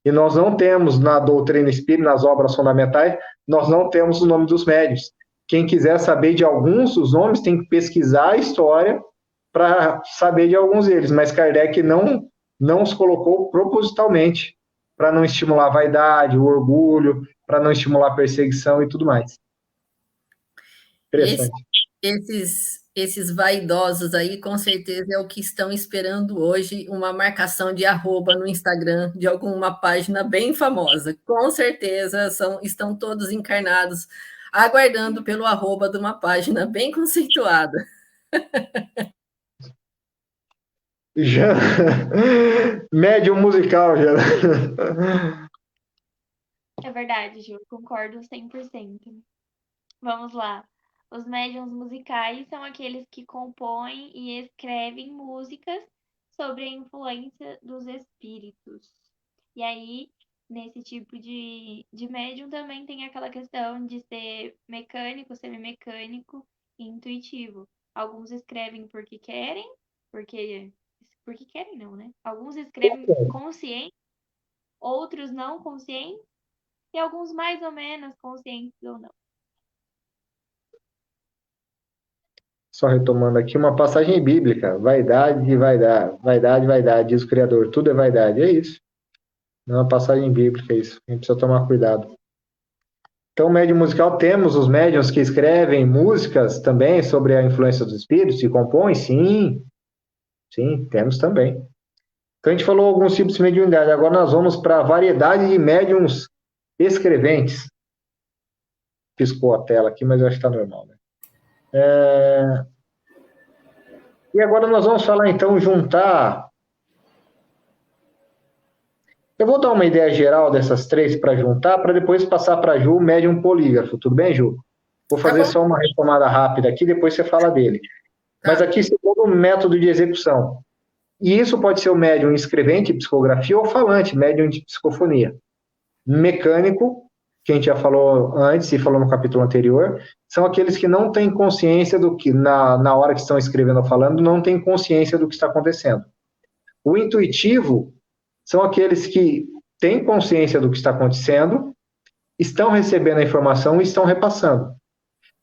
E nós não temos na doutrina espírita, nas obras fundamentais, nós não temos o nome dos médiuns. Quem quiser saber de alguns dos nomes tem que pesquisar a história para saber de alguns deles, mas Kardec não os colocou propositalmente para não estimular a vaidade, o orgulho, para não estimular a perseguição e tudo mais. Interessante. Esses vaidosos aí, com certeza, é o que estão esperando hoje uma marcação de arroba no Instagram de alguma página bem famosa. Com certeza estão todos encarnados, aguardando pelo arroba de uma página bem conceituada. Já médium musical, já. É verdade, Ju, concordo 100%. Vamos lá. Os médiuns musicais são aqueles que compõem e escrevem músicas sobre a influência dos espíritos. E aí, nesse tipo de médium também tem aquela questão de ser mecânico, semimecânico e intuitivo. Alguns escrevem porque querem, porque querem não, né? Alguns escrevem conscientes, outros não conscientes, e alguns mais ou menos conscientes ou não. Só retomando aqui uma passagem bíblica. Vaidade, vaidade, vaidade, vaidade, diz o Criador. Tudo é vaidade, é isso. Não é uma passagem bíblica, é isso. A gente precisa tomar cuidado. Então, médium musical, temos os médiums que escrevem músicas também sobre a influência dos espíritos e compõem? Sim, sim, temos também. Então, a gente falou alguns tipos de mediunidade. Agora nós vamos para a variedade de médiums escreventes. Piscou a tela aqui, mas eu acho que está normal, né? E agora nós vamos falar, então, juntar Eu vou dar uma ideia geral dessas três para juntar, para depois passar para a Ju, o médium polígrafo. Tudo bem, Ju? Vou Tá fazer bom? só uma retomada rápida aqui, depois você fala dele. Mas Tá. aqui, segundo o método de execução. E isso pode ser o médium escrevente, psicografia, ou falante, médium de psicofonia. Mecânico, que a gente já falou antes e falou no capítulo anterior, são aqueles que não têm consciência do que, na hora que estão escrevendo ou falando, não têm consciência do que está acontecendo. O intuitivo são aqueles que têm consciência do que está acontecendo, estão recebendo a informação e estão repassando.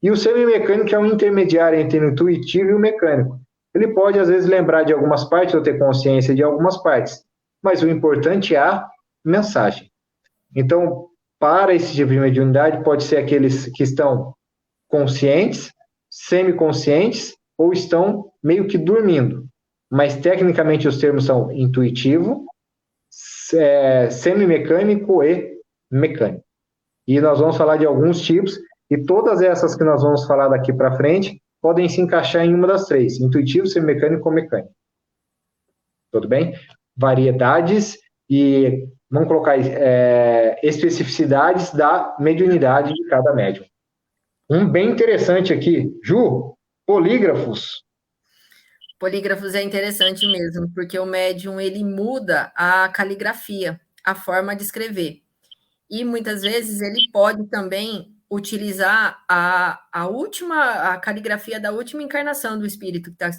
E o semimecânico é um intermediário entre o intuitivo e o mecânico. Ele pode, às vezes, lembrar de algumas partes ou ter consciência de algumas partes, mas o importante é a mensagem. Então, para esse tipo de mediunidade, pode ser aqueles que estão conscientes, semiconscientes ou estão meio que dormindo. Mas, tecnicamente, os termos são intuitivo, semimecânico e mecânico. E nós vamos falar de alguns tipos, e todas essas que nós vamos falar daqui para frente podem se encaixar em uma das três, intuitivo, semimecânico ou mecânico. Tudo bem? Variedades e, vamos colocar, especificidades da mediunidade de cada médium. Um bem interessante aqui, Ju, polígrafos. Polígrafos é interessante mesmo, porque o médium ele muda a caligrafia, a forma de escrever. E muitas vezes ele pode também utilizar a caligrafia da última encarnação do espírito que está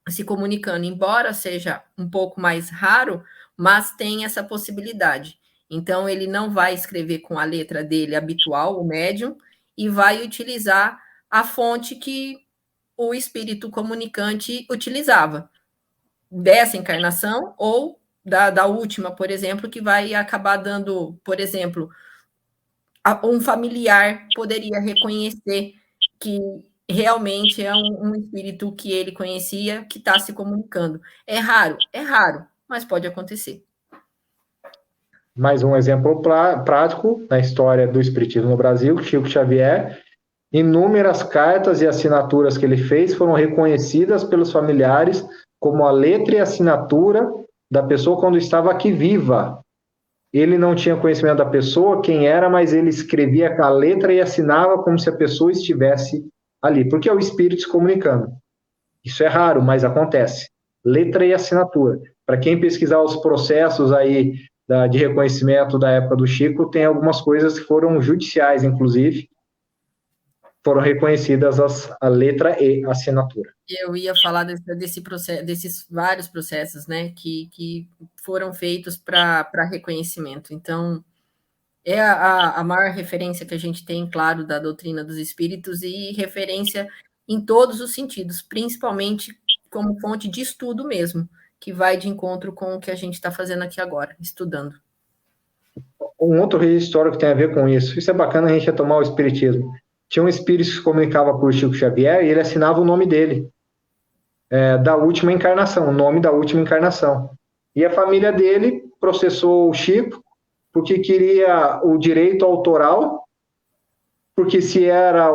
se comunicando, embora seja um pouco mais raro, mas tem essa possibilidade. Então, ele não vai escrever com a letra dele habitual, o médium, e vai utilizar a fonte que o espírito comunicante utilizava, dessa encarnação ou da última, por exemplo, que vai acabar dando, por exemplo, um familiar poderia reconhecer que realmente é um espírito que ele conhecia que está se comunicando. É raro, mas pode acontecer. Mais um exemplo prático na história do espiritismo no Brasil, Chico Xavier. Inúmeras cartas e assinaturas que ele fez foram reconhecidas pelos familiares como a letra e assinatura da pessoa quando estava aqui viva. Ele não tinha conhecimento da pessoa, quem era, mas ele escrevia a letra e assinava como se a pessoa estivesse ali, porque é o espírito se comunicando. Isso é raro, mas acontece. Letra e assinatura. Para quem pesquisar os processos aí de reconhecimento da época do Chico, tem algumas coisas que foram judiciais, inclusive, foram reconhecidas a letra e a assinatura. Eu ia falar desses vários processos, né, que foram feitos para reconhecimento. Então, é a maior referência que a gente tem, claro, da doutrina dos espíritos e referência em todos os sentidos, principalmente como fonte de estudo mesmo, que vai de encontro com o que a gente está fazendo aqui agora, estudando. Um outro registro histórico que tem a ver com isso. Isso é bacana a gente retomar o espiritismo. Tinha um espírito que se comunicava por Chico Xavier e ele assinava o nome dele, da última encarnação, o nome da última encarnação. E a família dele processou o Chico porque queria o direito autoral, porque se era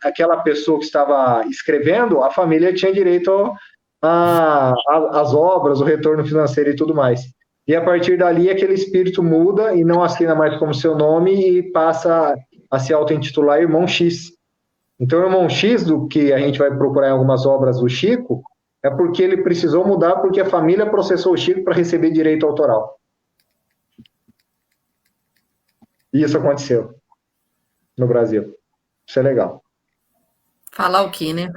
aquela pessoa que estava escrevendo, a família tinha direito às obras, o retorno financeiro e tudo mais. E a partir dali, aquele espírito muda e não assina mais como seu nome e passa a se auto-intitular Irmão X. Então, o Irmão X, do que a gente vai procurar em algumas obras do Chico, é porque ele precisou mudar porque a família processou o Chico para receber direito autoral. E isso aconteceu no Brasil. Isso é legal. Falar o quê, né?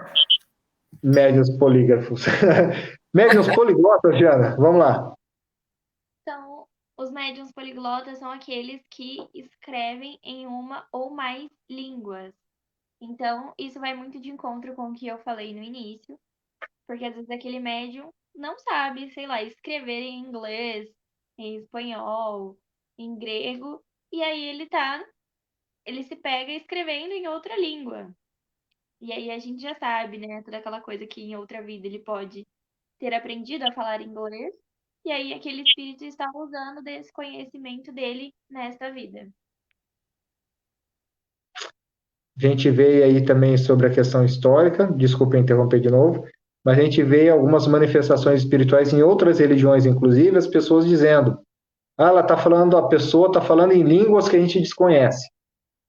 Médiuns polígrafos. Médiuns poliglotas, Jana, vamos lá. Então, os médiuns poliglotas são aqueles que escrevem em uma ou mais línguas. Então, isso vai muito de encontro com o que eu falei no início, porque às vezes aquele médium não sabe, sei lá, escrever em inglês, em espanhol, em grego, e aí ele se pega escrevendo em outra língua. E aí a gente já sabe, né, toda aquela coisa que em outra vida ele pode ter aprendido a falar inglês, e aí aquele espírito está usando desse conhecimento dele nesta vida. A gente vê aí também sobre a questão histórica, desculpa interromper de novo, mas a gente vê algumas manifestações espirituais em outras religiões, inclusive, as pessoas dizendo, Ah, ela está falando, a pessoa está falando em línguas que a gente desconhece.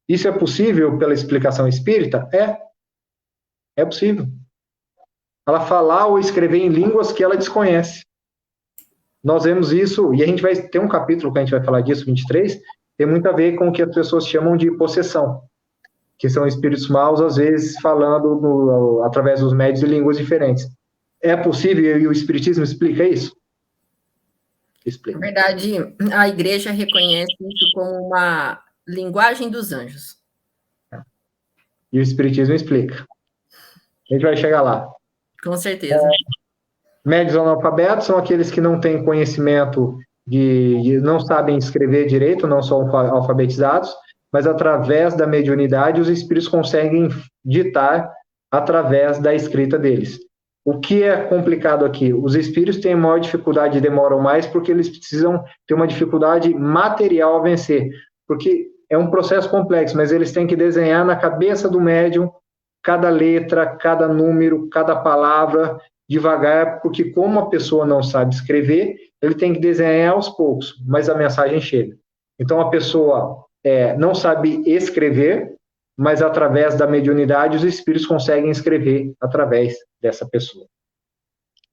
Isso é possível pela explicação espírita? É possível. Ela falar ou escrever em línguas que ela desconhece. Nós vemos isso, e a gente vai ter um capítulo que a gente vai falar disso, 23, tem muito a ver com o que as pessoas chamam de possessão, que são espíritos maus, às vezes, falando através dos médios de línguas diferentes. É possível, e o Espiritismo explica isso? Explica. Na verdade, a igreja reconhece isso como uma linguagem dos anjos. E o Espiritismo explica. A gente vai chegar lá. Com certeza. Médios analfabetos são aqueles que não têm conhecimento não sabem escrever direito, não são alfabetizados, mas através da mediunidade os espíritos conseguem ditar através da escrita deles. O que é complicado aqui? Os espíritos têm maior dificuldade e demoram mais porque eles precisam ter uma dificuldade material a vencer, porque é um processo complexo, mas eles têm que desenhar na cabeça do médium cada letra, cada número, cada palavra, devagar, porque como a pessoa não sabe escrever, ele tem que desenhar aos poucos, mas a mensagem chega. Então, a pessoa não sabe escrever, mas através da mediunidade, os espíritos conseguem escrever através dessa pessoa.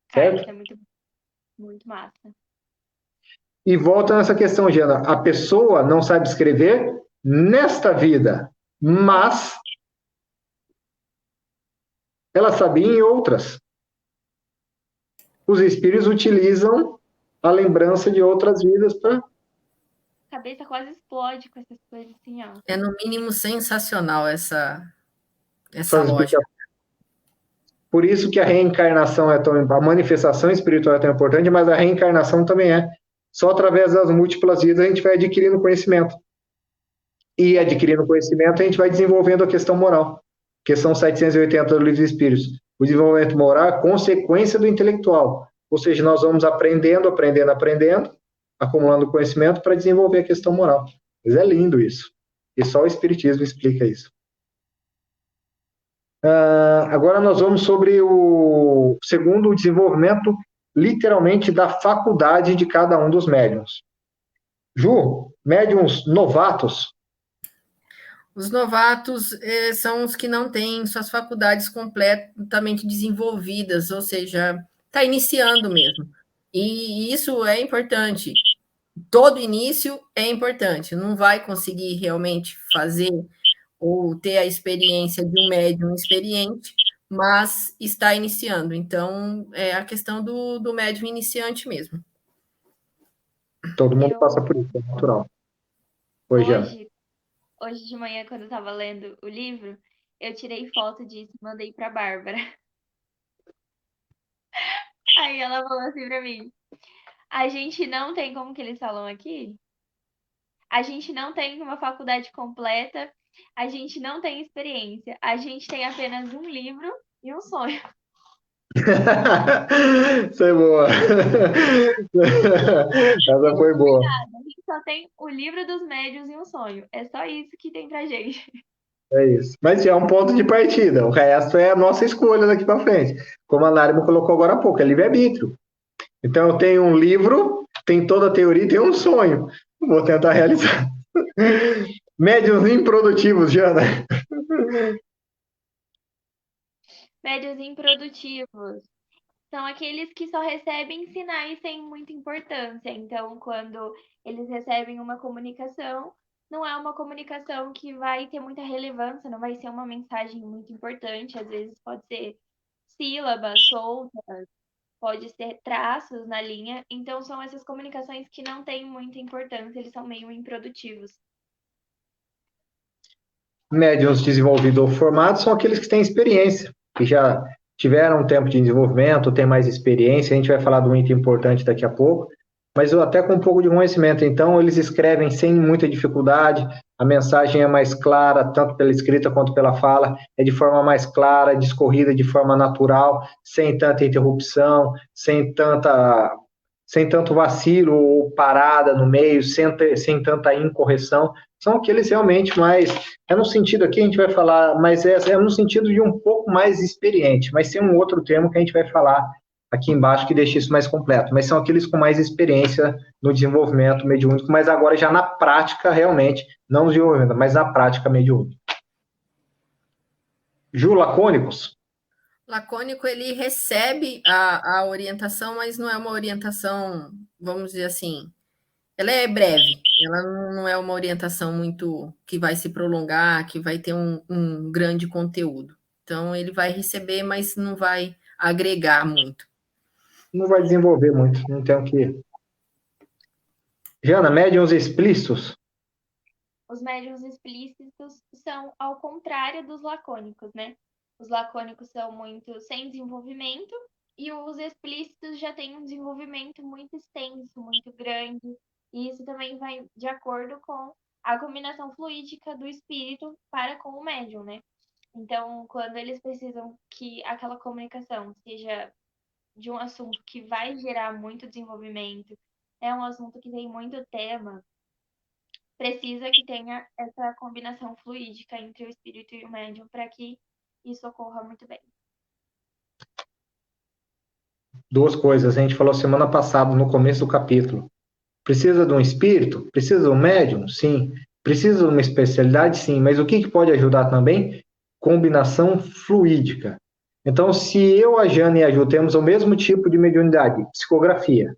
Cara, isso é muito, muito massa. E volta nessa questão, Giana. A pessoa não sabe escrever nesta vida, mas ela sabia em outras. Os espíritos utilizam a lembrança de outras vidas para... A cabeça quase explode com essas coisas assim, ó. É no mínimo sensacional essa lógica. Por isso que a reencarnação é tão... A manifestação espiritual é tão importante, mas a reencarnação também é. Só através das múltiplas vidas a gente vai adquirindo conhecimento. E adquirindo conhecimento a gente vai desenvolvendo a questão moral. Questão 780 do Livro dos Espíritos. O desenvolvimento moral é consequência do intelectual. Ou seja, nós vamos aprendendo, acumulando conhecimento para desenvolver a questão moral. Mas é lindo isso. E só o Espiritismo explica isso. Agora nós vamos sobre o segundo desenvolvimento, literalmente, da faculdade de cada um dos médiuns. Ju, médiuns novatos. Os novatos são os que não têm suas faculdades completamente desenvolvidas, ou seja, está iniciando mesmo. E isso é importante. Todo início é importante. Não vai conseguir realmente fazer ou ter a experiência de um médium experiente, mas está iniciando. Então, é a questão do médium iniciante mesmo. Todo mundo passa por isso, é natural. Hoje de manhã, quando eu estava lendo o livro, eu tirei foto disso e mandei para a Bárbara. Aí ela falou assim para mim, a gente não tem, como que eles falam aqui? A gente não tem uma faculdade completa, a gente não tem experiência, a gente tem apenas um livro e um sonho. Isso é boa. Essa foi boa. A gente só tem o livro dos médiuns e um sonho. É só isso que tem pra gente. É isso. Mas já é um ponto de partida. O resto é a nossa escolha daqui para frente. Como a Narima colocou agora há pouco, é livre-arbítrio. Então, eu tenho um livro, tem toda a teoria e tenho um sonho. Vou tentar realizar. Médiuns improdutivos, Jana. Médiuns improdutivos são aqueles que só recebem sinais sem muita importância. Então, quando eles recebem uma comunicação, não é uma comunicação que vai ter muita relevância, não vai ser uma mensagem muito importante. Às vezes pode ser sílabas soltas, pode ser traços na linha. Então, são essas comunicações que não têm muita importância, eles são meio improdutivos. Médiuns desenvolvidos ou formados são aqueles que têm experiência, que já tiveram um tempo de desenvolvimento, têm mais experiência. A gente vai falar do muito importante daqui a pouco, mas até com um pouco de conhecimento. Então, eles escrevem sem muita dificuldade, a mensagem é mais clara, tanto pela escrita quanto pela fala, é de forma mais clara, discorrida de forma natural, sem tanta interrupção, sem tanto vacilo ou parada no meio, sem tanta incorreção. São aqueles realmente mais... É no sentido aqui, a gente vai falar, mas é no sentido de um pouco mais experiente, mas tem um outro termo que a gente vai falar aqui embaixo que deixa isso mais completo, mas são aqueles com mais experiência no desenvolvimento mediúnico, mas agora já na prática, realmente, não no desenvolvimento, mas na prática mediúnica. Ju, lacônicos? Lacônico, ele recebe a orientação, mas não é uma orientação, vamos dizer assim, ela é breve, ela não é uma orientação muito que vai se prolongar, que vai ter um grande conteúdo. Então, ele vai receber, mas não vai agregar muito. Não vai desenvolver muito, não tem o que. Jana, médiuns explícitos? Os médiuns explícitos são ao contrário dos lacônicos, né? Os lacônicos são muito sem desenvolvimento e os explícitos já têm um desenvolvimento muito extenso, muito grande. E isso também vai de acordo com a combinação fluídica do espírito para com o médium, né? Então, quando eles precisam que aquela comunicação seja de um assunto que vai gerar muito desenvolvimento, é um assunto que tem muito tema, precisa que tenha essa combinação fluídica entre o espírito e o médium para que isso ocorra muito bem. Duas coisas, a gente falou semana passada, no começo do capítulo. Precisa de um espírito? Precisa de um médium? Sim. Precisa de uma especialidade? Sim. Mas o que pode ajudar também? Combinação fluídica. Então, se eu, a Jana e a Ju temos o mesmo tipo de mediunidade, psicografia,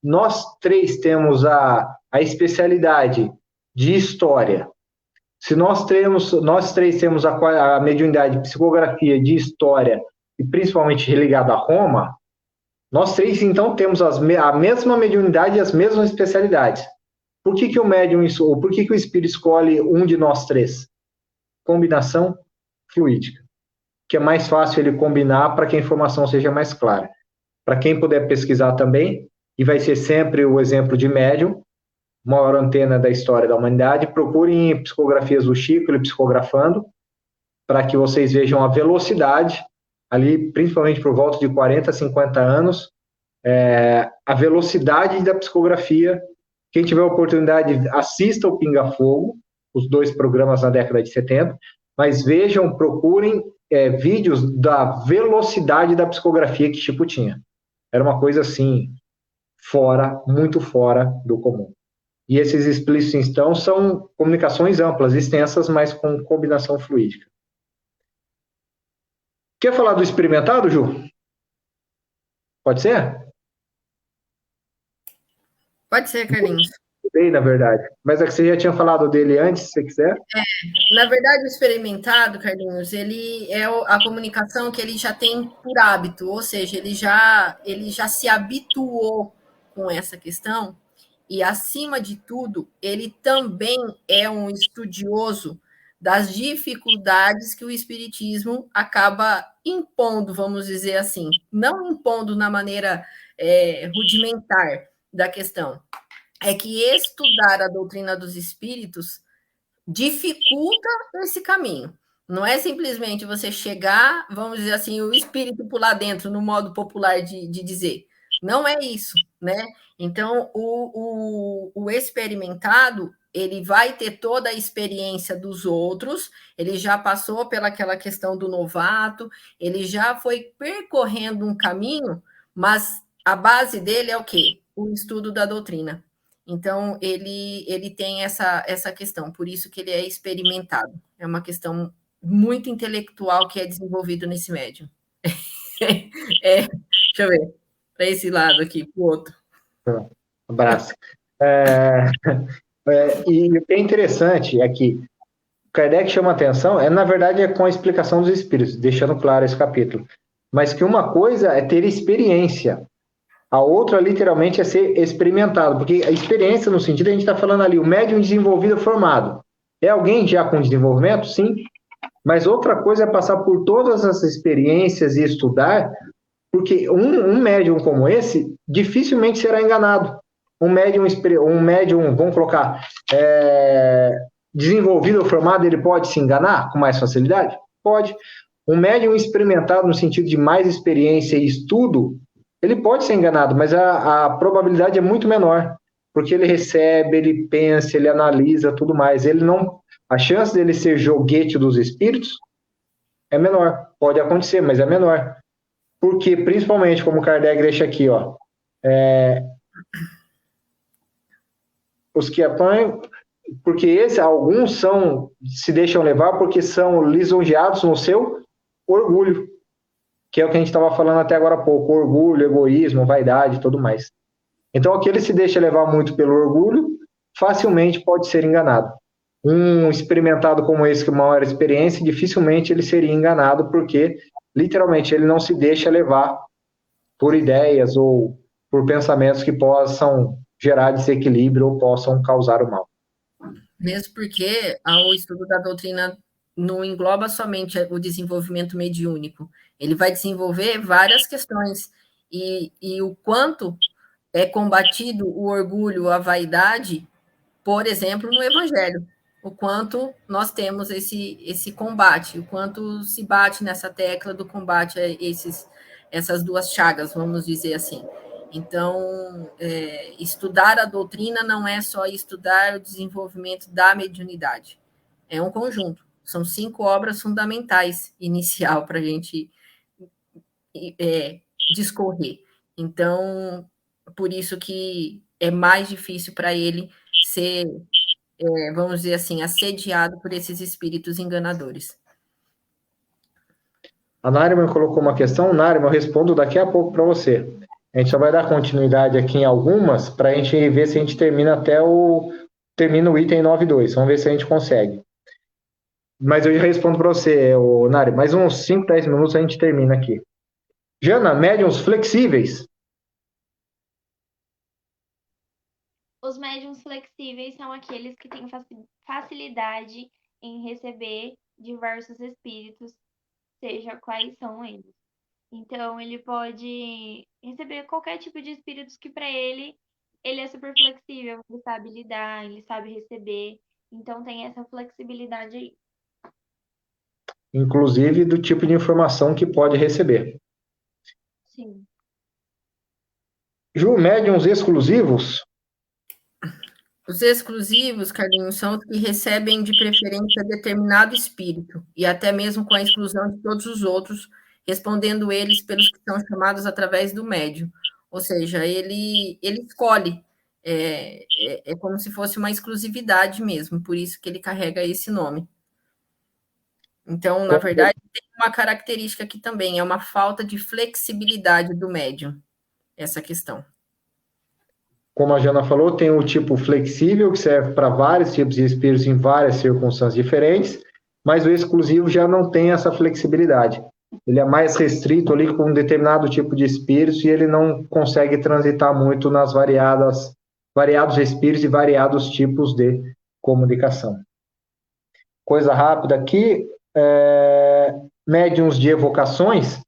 nós três temos a especialidade de história. Se nós três temos a mediunidade de psicografia, de história, e principalmente ligada a Roma, nós três, então, temos a mesma mediunidade e as mesmas especialidades. Por que o médium, ou por que o espírito escolhe um de nós três? Combinação fluídica, que é mais fácil ele combinar para que a informação seja mais clara. Para quem puder pesquisar também, e vai ser sempre o exemplo de médium, maior antena da história da humanidade, procurem psicografias do Chico, ele psicografando, para que vocês vejam a velocidade, ali, principalmente por volta de 40, 50 anos, a velocidade da psicografia. Quem tiver oportunidade, assista o Pinga Fogo, os 2 programas na década de 70, mas vejam, procurem vídeos da velocidade da psicografia que Chico tinha. Era uma coisa assim, muito fora do comum. E esses explícitos, então, são comunicações amplas, extensas, mas com combinação fluídica. Quer falar do experimentado, Ju? Pode ser? Pode ser, Carlinhos. Bem, na verdade. Mas é que você já tinha falado dele antes, se você quiser. Na verdade, o experimentado, Carlinhos, ele é a comunicação que ele já tem por hábito, ou seja, ele já se habituou com essa questão e, acima de tudo, ele também é um estudioso das dificuldades que o espiritismo acaba impondo, vamos dizer assim, não impondo na maneira rudimentar da questão, é que estudar a doutrina dos espíritos dificulta esse caminho. Não é simplesmente você chegar, vamos dizer assim, o espírito pular dentro, no modo popular de dizer. Não é isso, né? Então, o experimentado, ele vai ter toda a experiência dos outros, ele já passou pelaquela questão do novato, ele já foi percorrendo um caminho, mas a base dele é o quê? O estudo da doutrina. Então, ele tem essa questão, por isso que ele é experimentado. É uma questão muito intelectual que é desenvolvido nesse médium. Deixa eu ver, para esse lado aqui, para o outro. Um abraço. E o que é interessante é que Kardec chama atenção, na verdade, é com a explicação dos espíritos, deixando claro esse capítulo, mas que uma coisa é ter experiência, a outra, literalmente, é ser experimentado, porque a experiência, no sentido, a gente está falando ali, o médium desenvolvido formado. É alguém já com desenvolvimento? Sim. Mas outra coisa é passar por todas as experiências e estudar, porque um médium como esse dificilmente será enganado. Um médium, vamos colocar, desenvolvido ou formado, ele pode se enganar com mais facilidade? Pode. Um médium experimentado no sentido de mais experiência e estudo, ele pode ser enganado, mas a probabilidade é muito menor, porque ele recebe, ele pensa, ele analisa, tudo mais. A chance dele ser joguete dos espíritos é menor. Pode acontecer, mas é menor. porque, principalmente, como Kardec deixa aqui, ó, os que apanham, porque alguns se deixam levar porque são lisonjeados no seu orgulho, que é o que a gente estava falando até agora há pouco, orgulho, egoísmo, vaidade e tudo mais. Então, aquele se deixa levar muito pelo orgulho, facilmente pode ser enganado. Um experimentado como esse, que é uma maior experiência, dificilmente ele seria enganado, porque, literalmente, ele não se deixa levar por ideias ou por pensamentos que possam gerar desequilíbrio ou possam causar o mal. Mesmo porque o estudo da doutrina não engloba somente o desenvolvimento mediúnico, ele vai desenvolver várias questões, e o quanto é combatido o orgulho, a vaidade, por exemplo, no Evangelho, o quanto nós temos esse combate, o quanto se bate nessa tecla do combate a essas duas chagas, vamos dizer assim. Então, estudar a doutrina não é só estudar o desenvolvimento da mediunidade, é um conjunto. São 5 obras fundamentais inicial para a gente discorrer. Então, por isso que é mais difícil para ele ser, vamos dizer assim, assediado por esses espíritos enganadores. A Nariman colocou uma questão, Nariman, eu respondo daqui a pouco para você. A gente só vai dar continuidade aqui em algumas, para a gente ver se a gente termina termina o item 9.2. Vamos ver se a gente consegue. Mas eu já respondo para você, Nari, mais uns 5, 10 minutos a gente termina aqui. Jana, médiuns flexíveis. Os médiuns flexíveis são aqueles que têm facilidade em receber diversos espíritos, seja quais são eles. Então, ele pode receber qualquer tipo de espíritos que para ele é super flexível, ele sabe lidar, ele sabe receber. Então, tem essa flexibilidade aí. Inclusive do tipo de informação que pode receber. Sim. Ju, médiuns exclusivos. Os exclusivos, Carlinhos, são os que recebem de preferência determinado espírito, e até mesmo com a exclusão de todos os outros, respondendo eles pelos que são chamados através do médium. Ou seja, ele escolhe, é como se fosse uma exclusividade mesmo, por isso que ele carrega esse nome. Então, na verdade, tem uma característica aqui também, é uma falta de flexibilidade do médium, essa questão. Como a Jana falou, tem o tipo flexível, que serve para vários tipos de espíritos em várias circunstâncias diferentes, mas o exclusivo já não tem essa flexibilidade. Ele é mais restrito ali com um determinado tipo de espíritos e ele não consegue transitar muito nas variados espíritos e variados tipos de comunicação. Coisa rápida aqui, médiuns de evocações,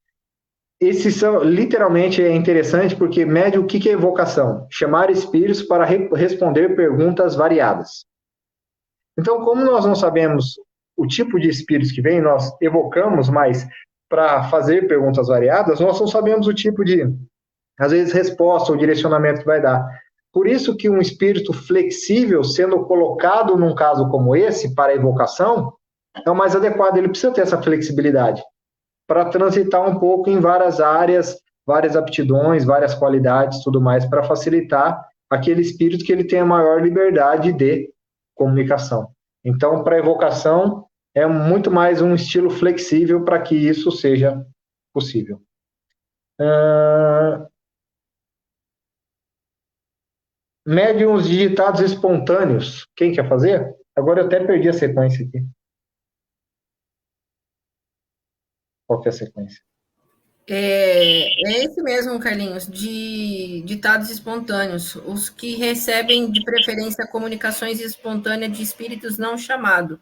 esses são, literalmente, é interessante, porque médium, o que é evocação? Chamar espíritos para responder perguntas variadas. Então, como nós não sabemos o tipo de espíritos que vem, nós evocamos, mas para fazer perguntas variadas, nós não sabemos o tipo de, às vezes, resposta ou direcionamento que vai dar. Por isso que um espírito flexível, sendo colocado num caso como esse, para evocação, é o mais adequado, ele precisa ter essa flexibilidade para transitar um pouco em várias áreas, várias aptidões, várias qualidades, tudo mais, para facilitar aquele espírito que ele tenha maior liberdade de comunicação. Então, para evocação, é muito mais um estilo flexível para que isso seja possível. Médiuns digitados espontâneos. Quem quer fazer? Agora eu até perdi a sequência aqui. Qual que é a sequência? É esse mesmo, Carlinhos, de ditados espontâneos, os que recebem de preferência comunicações espontâneas de espíritos não chamados.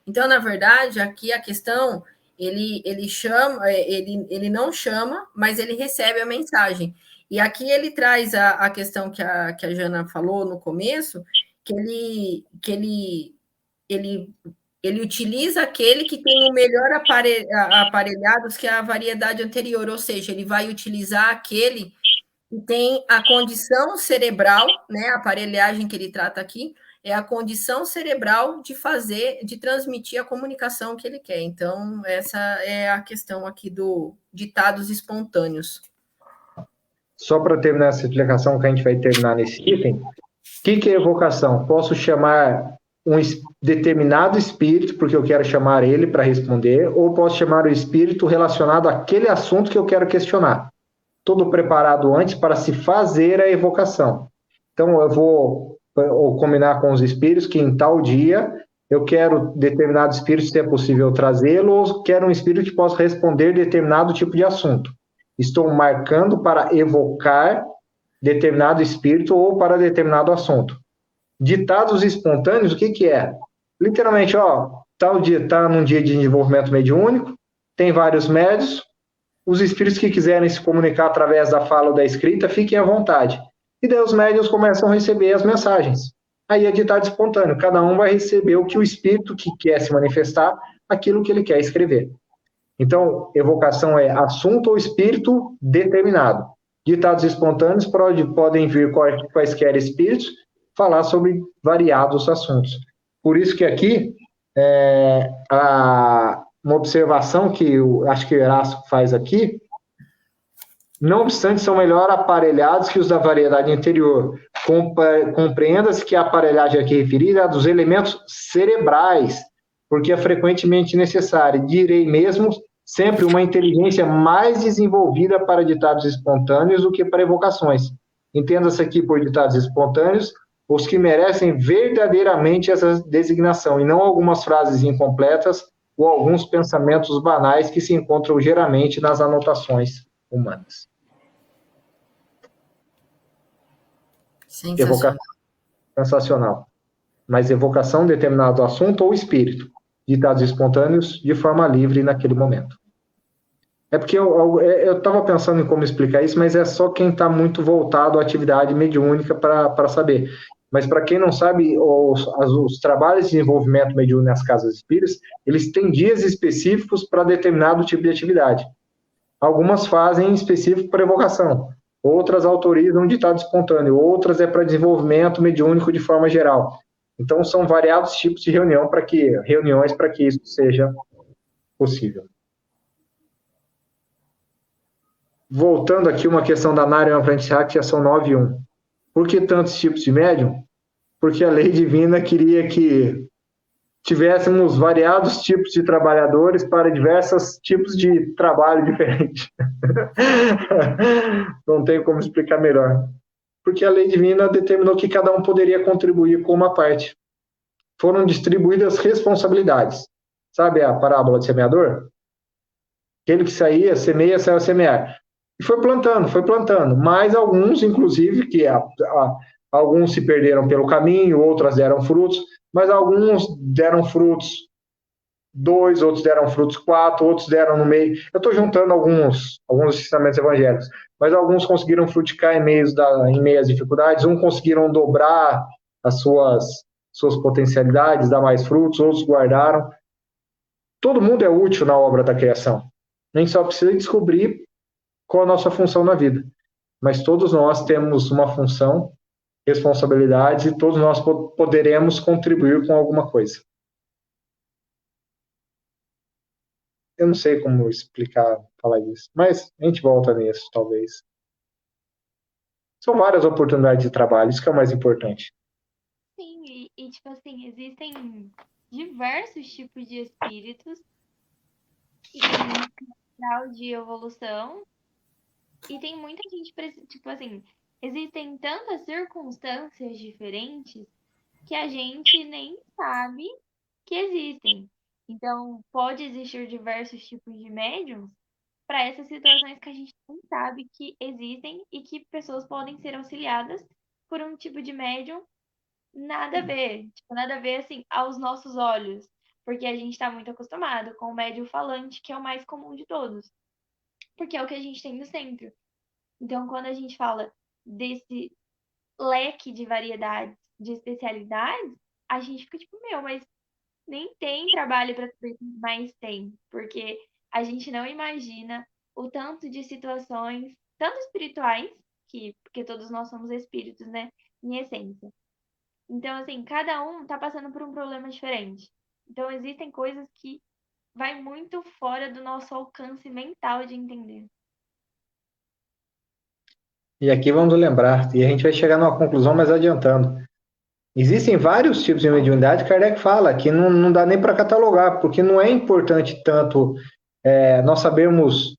Então, na verdade, aqui a questão, ele chama, ele não chama, mas ele recebe a mensagem. E aqui ele traz a questão que a Jana falou no começo, que ele utiliza aquele que tem o melhor aparelhados que a variedade anterior, ou seja, ele vai utilizar aquele que tem a condição cerebral, né, a aparelhagem que ele trata aqui, é a condição cerebral de transmitir a comunicação que ele quer. Então, essa é a questão aqui do ditados espontâneos. Só para terminar essa explicação que a gente vai terminar nesse item, o que é evocação? Posso chamar um determinado espírito, porque eu quero chamar ele para responder, ou posso chamar o espírito relacionado àquele assunto que eu quero questionar. Todo preparado antes para se fazer a evocação. Então, eu vou combinar com os espíritos que em tal dia eu quero determinado espírito, se é possível trazê-lo, ou quero um espírito que possa responder determinado tipo de assunto. Estou marcando para evocar determinado espírito ou para determinado assunto. Ditados espontâneos, o que é? Literalmente, tal dia está num dia de desenvolvimento mediúnico, tem vários médios, os espíritos que quiserem se comunicar através da fala ou da escrita, fiquem à vontade. E daí os médiuns começam a receber as mensagens. Aí é ditado espontâneo, cada um vai receber o que o espírito que quer se manifestar, aquilo que ele quer escrever. Então, evocação é assunto ou espírito determinado. Ditados espontâneos podem vir quaisquer espíritos falar sobre variados assuntos. Por isso que aqui, uma observação que eu acho que o Erasmo faz aqui, não obstante, são melhor aparelhados que os da variedade anterior. Compreenda-se que a aparelhagem aqui referida é dos elementos cerebrais, porque é frequentemente necessária, direi mesmo, sempre uma inteligência mais desenvolvida para ditados espontâneos do que para evocações. Entenda-se aqui por ditados espontâneos os que merecem verdadeiramente essa designação, e não algumas frases incompletas ou alguns pensamentos banais que se encontram geralmente nas anotações humanas. Sensacional. Evocação sensacional. Mas evocação de determinado assunto ou espírito, ditados espontâneos de forma livre naquele momento. É porque eu estava pensando em como explicar isso, mas é só quem está muito voltado à atividade mediúnica para saber. Mas para quem não sabe, os trabalhos de desenvolvimento mediúnico nas casas espíritas, eles têm dias específicos para determinado tipo de atividade. Algumas fazem específico para evocação, outras autorizam ditado espontâneo, outras é para desenvolvimento mediúnico de forma geral. Então, são variados tipos de reuniões para que isso seja possível. Voltando aqui, uma questão da Nária para encerrar, que já são 9:01. Por que tantos tipos de médium? Porque a lei divina queria que tivéssemos variados tipos de trabalhadores para diversos tipos de trabalho diferentes. Não tem como explicar melhor. Porque a lei divina determinou que cada um poderia contribuir com uma parte. Foram distribuídas responsabilidades. Sabe a parábola do semeador? Aquele que saía, semeia, saiu a semear. E foi plantando. Mas alguns, inclusive, alguns se perderam pelo caminho, outras deram frutos, mas alguns deram frutos 2, outros deram frutos 4, outros deram no meio. Eu estou juntando alguns ensinamentos evangélicos, mas alguns conseguiram frutificar em meio às dificuldades, uns conseguiram dobrar as suas potencialidades, dar mais frutos, outros guardaram. Todo mundo é útil na obra da criação. Nem só precisa descobrir qual a nossa função na vida. Mas todos nós temos uma função, responsabilidade, e todos nós poderemos contribuir com alguma coisa. Eu não sei como falar isso, mas a gente volta nisso, talvez. São várias oportunidades de trabalho, isso que é o mais importante. Sim, tipo assim, existem diversos tipos de espíritos e tem grau de evolução e tem muita gente, tipo assim, existem tantas circunstâncias diferentes que a gente nem sabe que existem. Então, pode existir diversos tipos de médiums para essas situações que a gente não sabe que existem e que pessoas podem ser auxiliadas por um tipo de médium nada a ver, tipo, nada a ver assim aos nossos olhos, porque a gente está muito acostumado com o médium falante, que é o mais comum de todos, porque é o que a gente tem no centro. Então, quando a gente fala desse leque de variedades, de especialidades, a gente fica tipo, meu, mas nem tem trabalho para saber o que mais tem, porque a gente não imagina o tanto de situações, tanto espirituais, porque todos nós somos espíritos, né, em essência, Então, assim, cada um tá passando por um problema diferente. Então, existem coisas que vai muito fora do nosso alcance mental de entender. E aqui vamos lembrar, e a gente vai chegar numa conclusão mais adiantando. Existem vários tipos de mediunidade, Kardec fala, que não dá nem para catalogar, porque não é importante tanto nós sabermos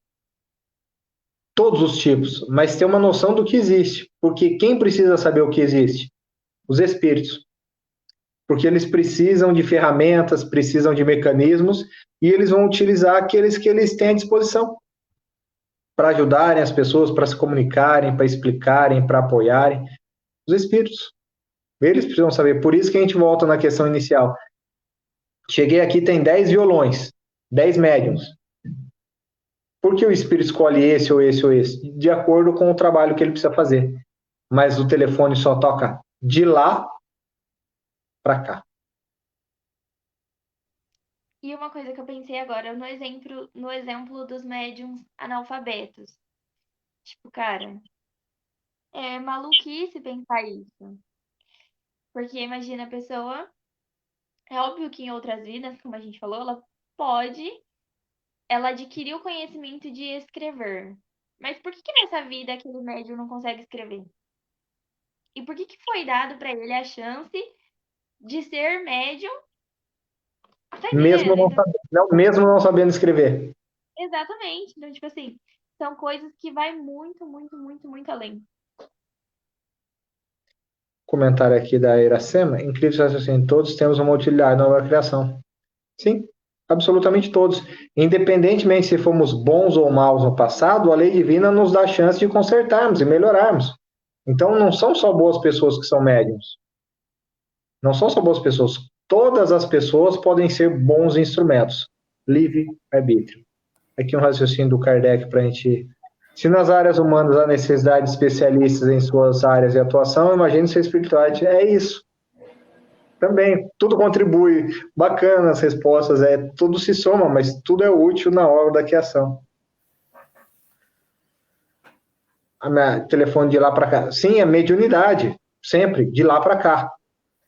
todos os tipos, mas ter uma noção do que existe. Porque quem precisa saber o que existe? Os espíritos. Porque eles precisam de ferramentas, precisam de mecanismos, e eles vão utilizar aqueles que eles têm à disposição para ajudarem as pessoas, para se comunicarem, para explicarem, para apoiarem. Os espíritos. Eles precisam saber. Por isso que a gente volta na questão inicial. Cheguei aqui, tem 10 violões, 10 médiums. Por que o espírito escolhe esse ou esse ou esse? De acordo com o trabalho que ele precisa fazer. Mas o telefone só toca de lá para cá. E uma coisa que eu pensei agora, no exemplo dos médiums analfabetos. Tipo, cara, é maluquice pensar isso. Porque imagina a pessoa, é óbvio que em outras vidas, como a gente falou, ela adquiriu o conhecimento de escrever. Mas por que que nessa vida aquele médium não consegue escrever? E por que que foi dado para ele a chance de ser médium? Tá Mesmo entendendo? não Então, sabendo, não, mesmo não sabendo escrever. exatamente. Então, tipo assim, são coisas que vai muito, muito, muito, muito além. Comentário aqui da Iracema. Incrível raciocínio. Todos temos uma utilidade na nova criação. Sim, absolutamente todos. Independentemente se fomos bons ou maus no passado, a lei divina nos dá a chance de consertarmos e melhorarmos. Então, não são só boas pessoas que são médiums. Não são só boas pessoas. Todas as pessoas podem ser bons instrumentos. Livre-arbítrio. Aqui um raciocínio do Kardec para a gente. Se nas áreas humanas há necessidade de especialistas em suas áreas de atuação, imagine se a espiritualidade é isso. Também, tudo contribui. Bacana as respostas, tudo se soma, mas tudo é útil na hora da criação. A minha telefone de lá para cá. Sim, é mediunidade, sempre, de lá para cá.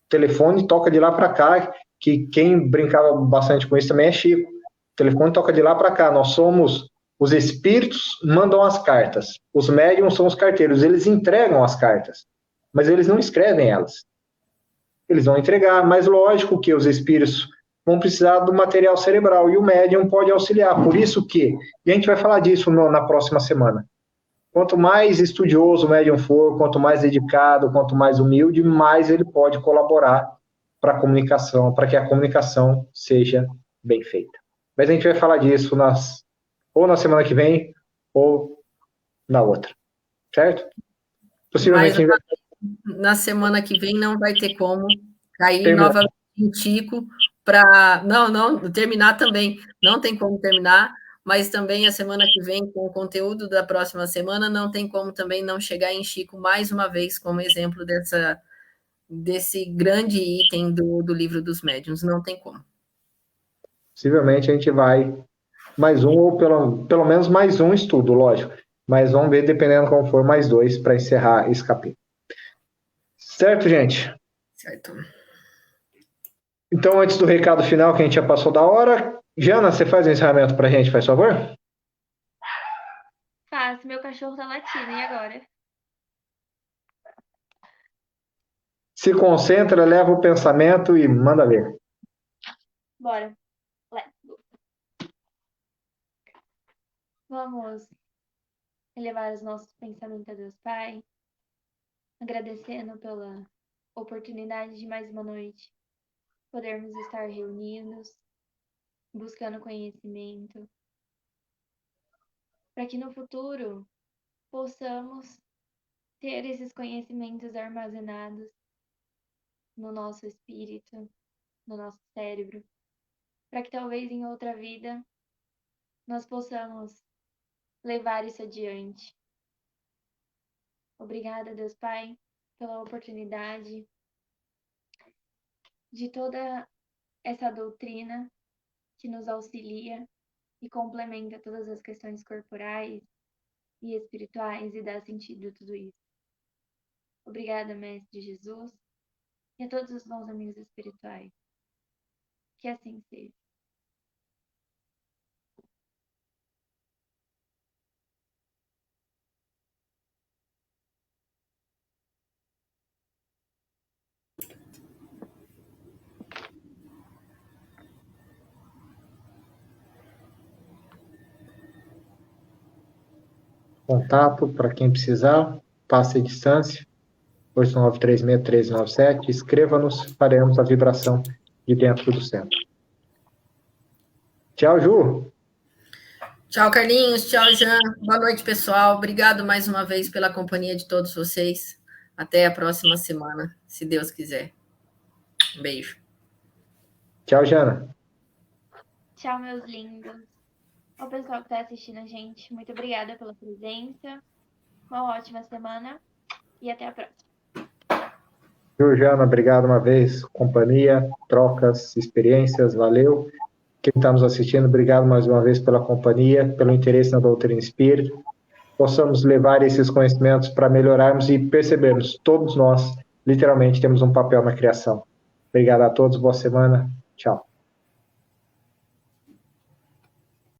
O telefone toca de lá para cá, que quem brincava bastante com isso também é Chico. O telefone toca de lá para cá. Nós somos os espíritos, mandam as cartas. Os médiums são os carteiros, eles entregam as cartas, mas eles não escrevem elas. Eles vão entregar, mas lógico que os espíritos vão precisar do material cerebral e o médium pode auxiliar. Por isso que, e a gente vai falar disso na próxima semana. Quanto mais estudioso o médium for, quanto mais dedicado, quanto mais humilde, mais ele pode colaborar para a comunicação, para que a comunicação seja bem feita. Mas a gente vai falar disso ou na semana que vem ou na outra, certo? Mas Possivelmente a gente vai na semana que vem não vai ter como cair terminar. novamente em Tico para. Não, terminar também. Não tem como terminar, mas também a semana que vem, com o conteúdo da próxima semana, não tem como também não chegar em Chico mais uma vez como exemplo desse grande item do livro dos médiuns. Não tem como. Possivelmente a gente vai mais um, ou pelo menos mais um estudo, lógico. Mas vamos ver, dependendo como for, mais dois para encerrar esse capítulo. Certo, gente? Certo. Então, antes do recado final, que a gente já passou da hora, Jana, você faz o encerramento para a gente, faz favor? Faço, meu cachorro tá latindo, e agora? Se concentra, leva o pensamento e manda ver. Bora. Let's go. Vamos elevar os nossos pensamentos a Deus Pai, agradecendo pela oportunidade de mais uma noite podermos estar reunidos, buscando conhecimento, para que no futuro possamos ter esses conhecimentos armazenados no nosso espírito, no nosso cérebro, para que talvez em outra vida nós possamos levar isso adiante. Obrigada, Deus Pai, pela oportunidade de toda essa doutrina que nos auxilia e complementa todas as questões corporais e espirituais e dá sentido a tudo isso. Obrigada, Mestre Jesus, e a todos os bons amigos espirituais. Que assim seja. Contato para quem precisar, passe a distância, 8936-1397, escreva-nos, faremos a vibração de dentro do centro. Tchau, Ju! Tchau, Carlinhos. Tchau, Jean. Boa noite, pessoal. Obrigado mais uma vez pela companhia de todos vocês. Até a próxima semana, se Deus quiser. Um beijo. Tchau, Jana. Tchau, meus lindos. Ao pessoal que está assistindo a gente, muito obrigada pela presença. Uma ótima semana e até a próxima. Jana, obrigado uma vez. Companhia, trocas, experiências, valeu. Quem está nos assistindo, obrigado mais uma vez pela companhia, pelo interesse na doutrina espírita. Possamos levar esses conhecimentos para melhorarmos e percebermos, todos nós, literalmente, temos um papel na criação. Obrigado a todos, boa semana, tchau.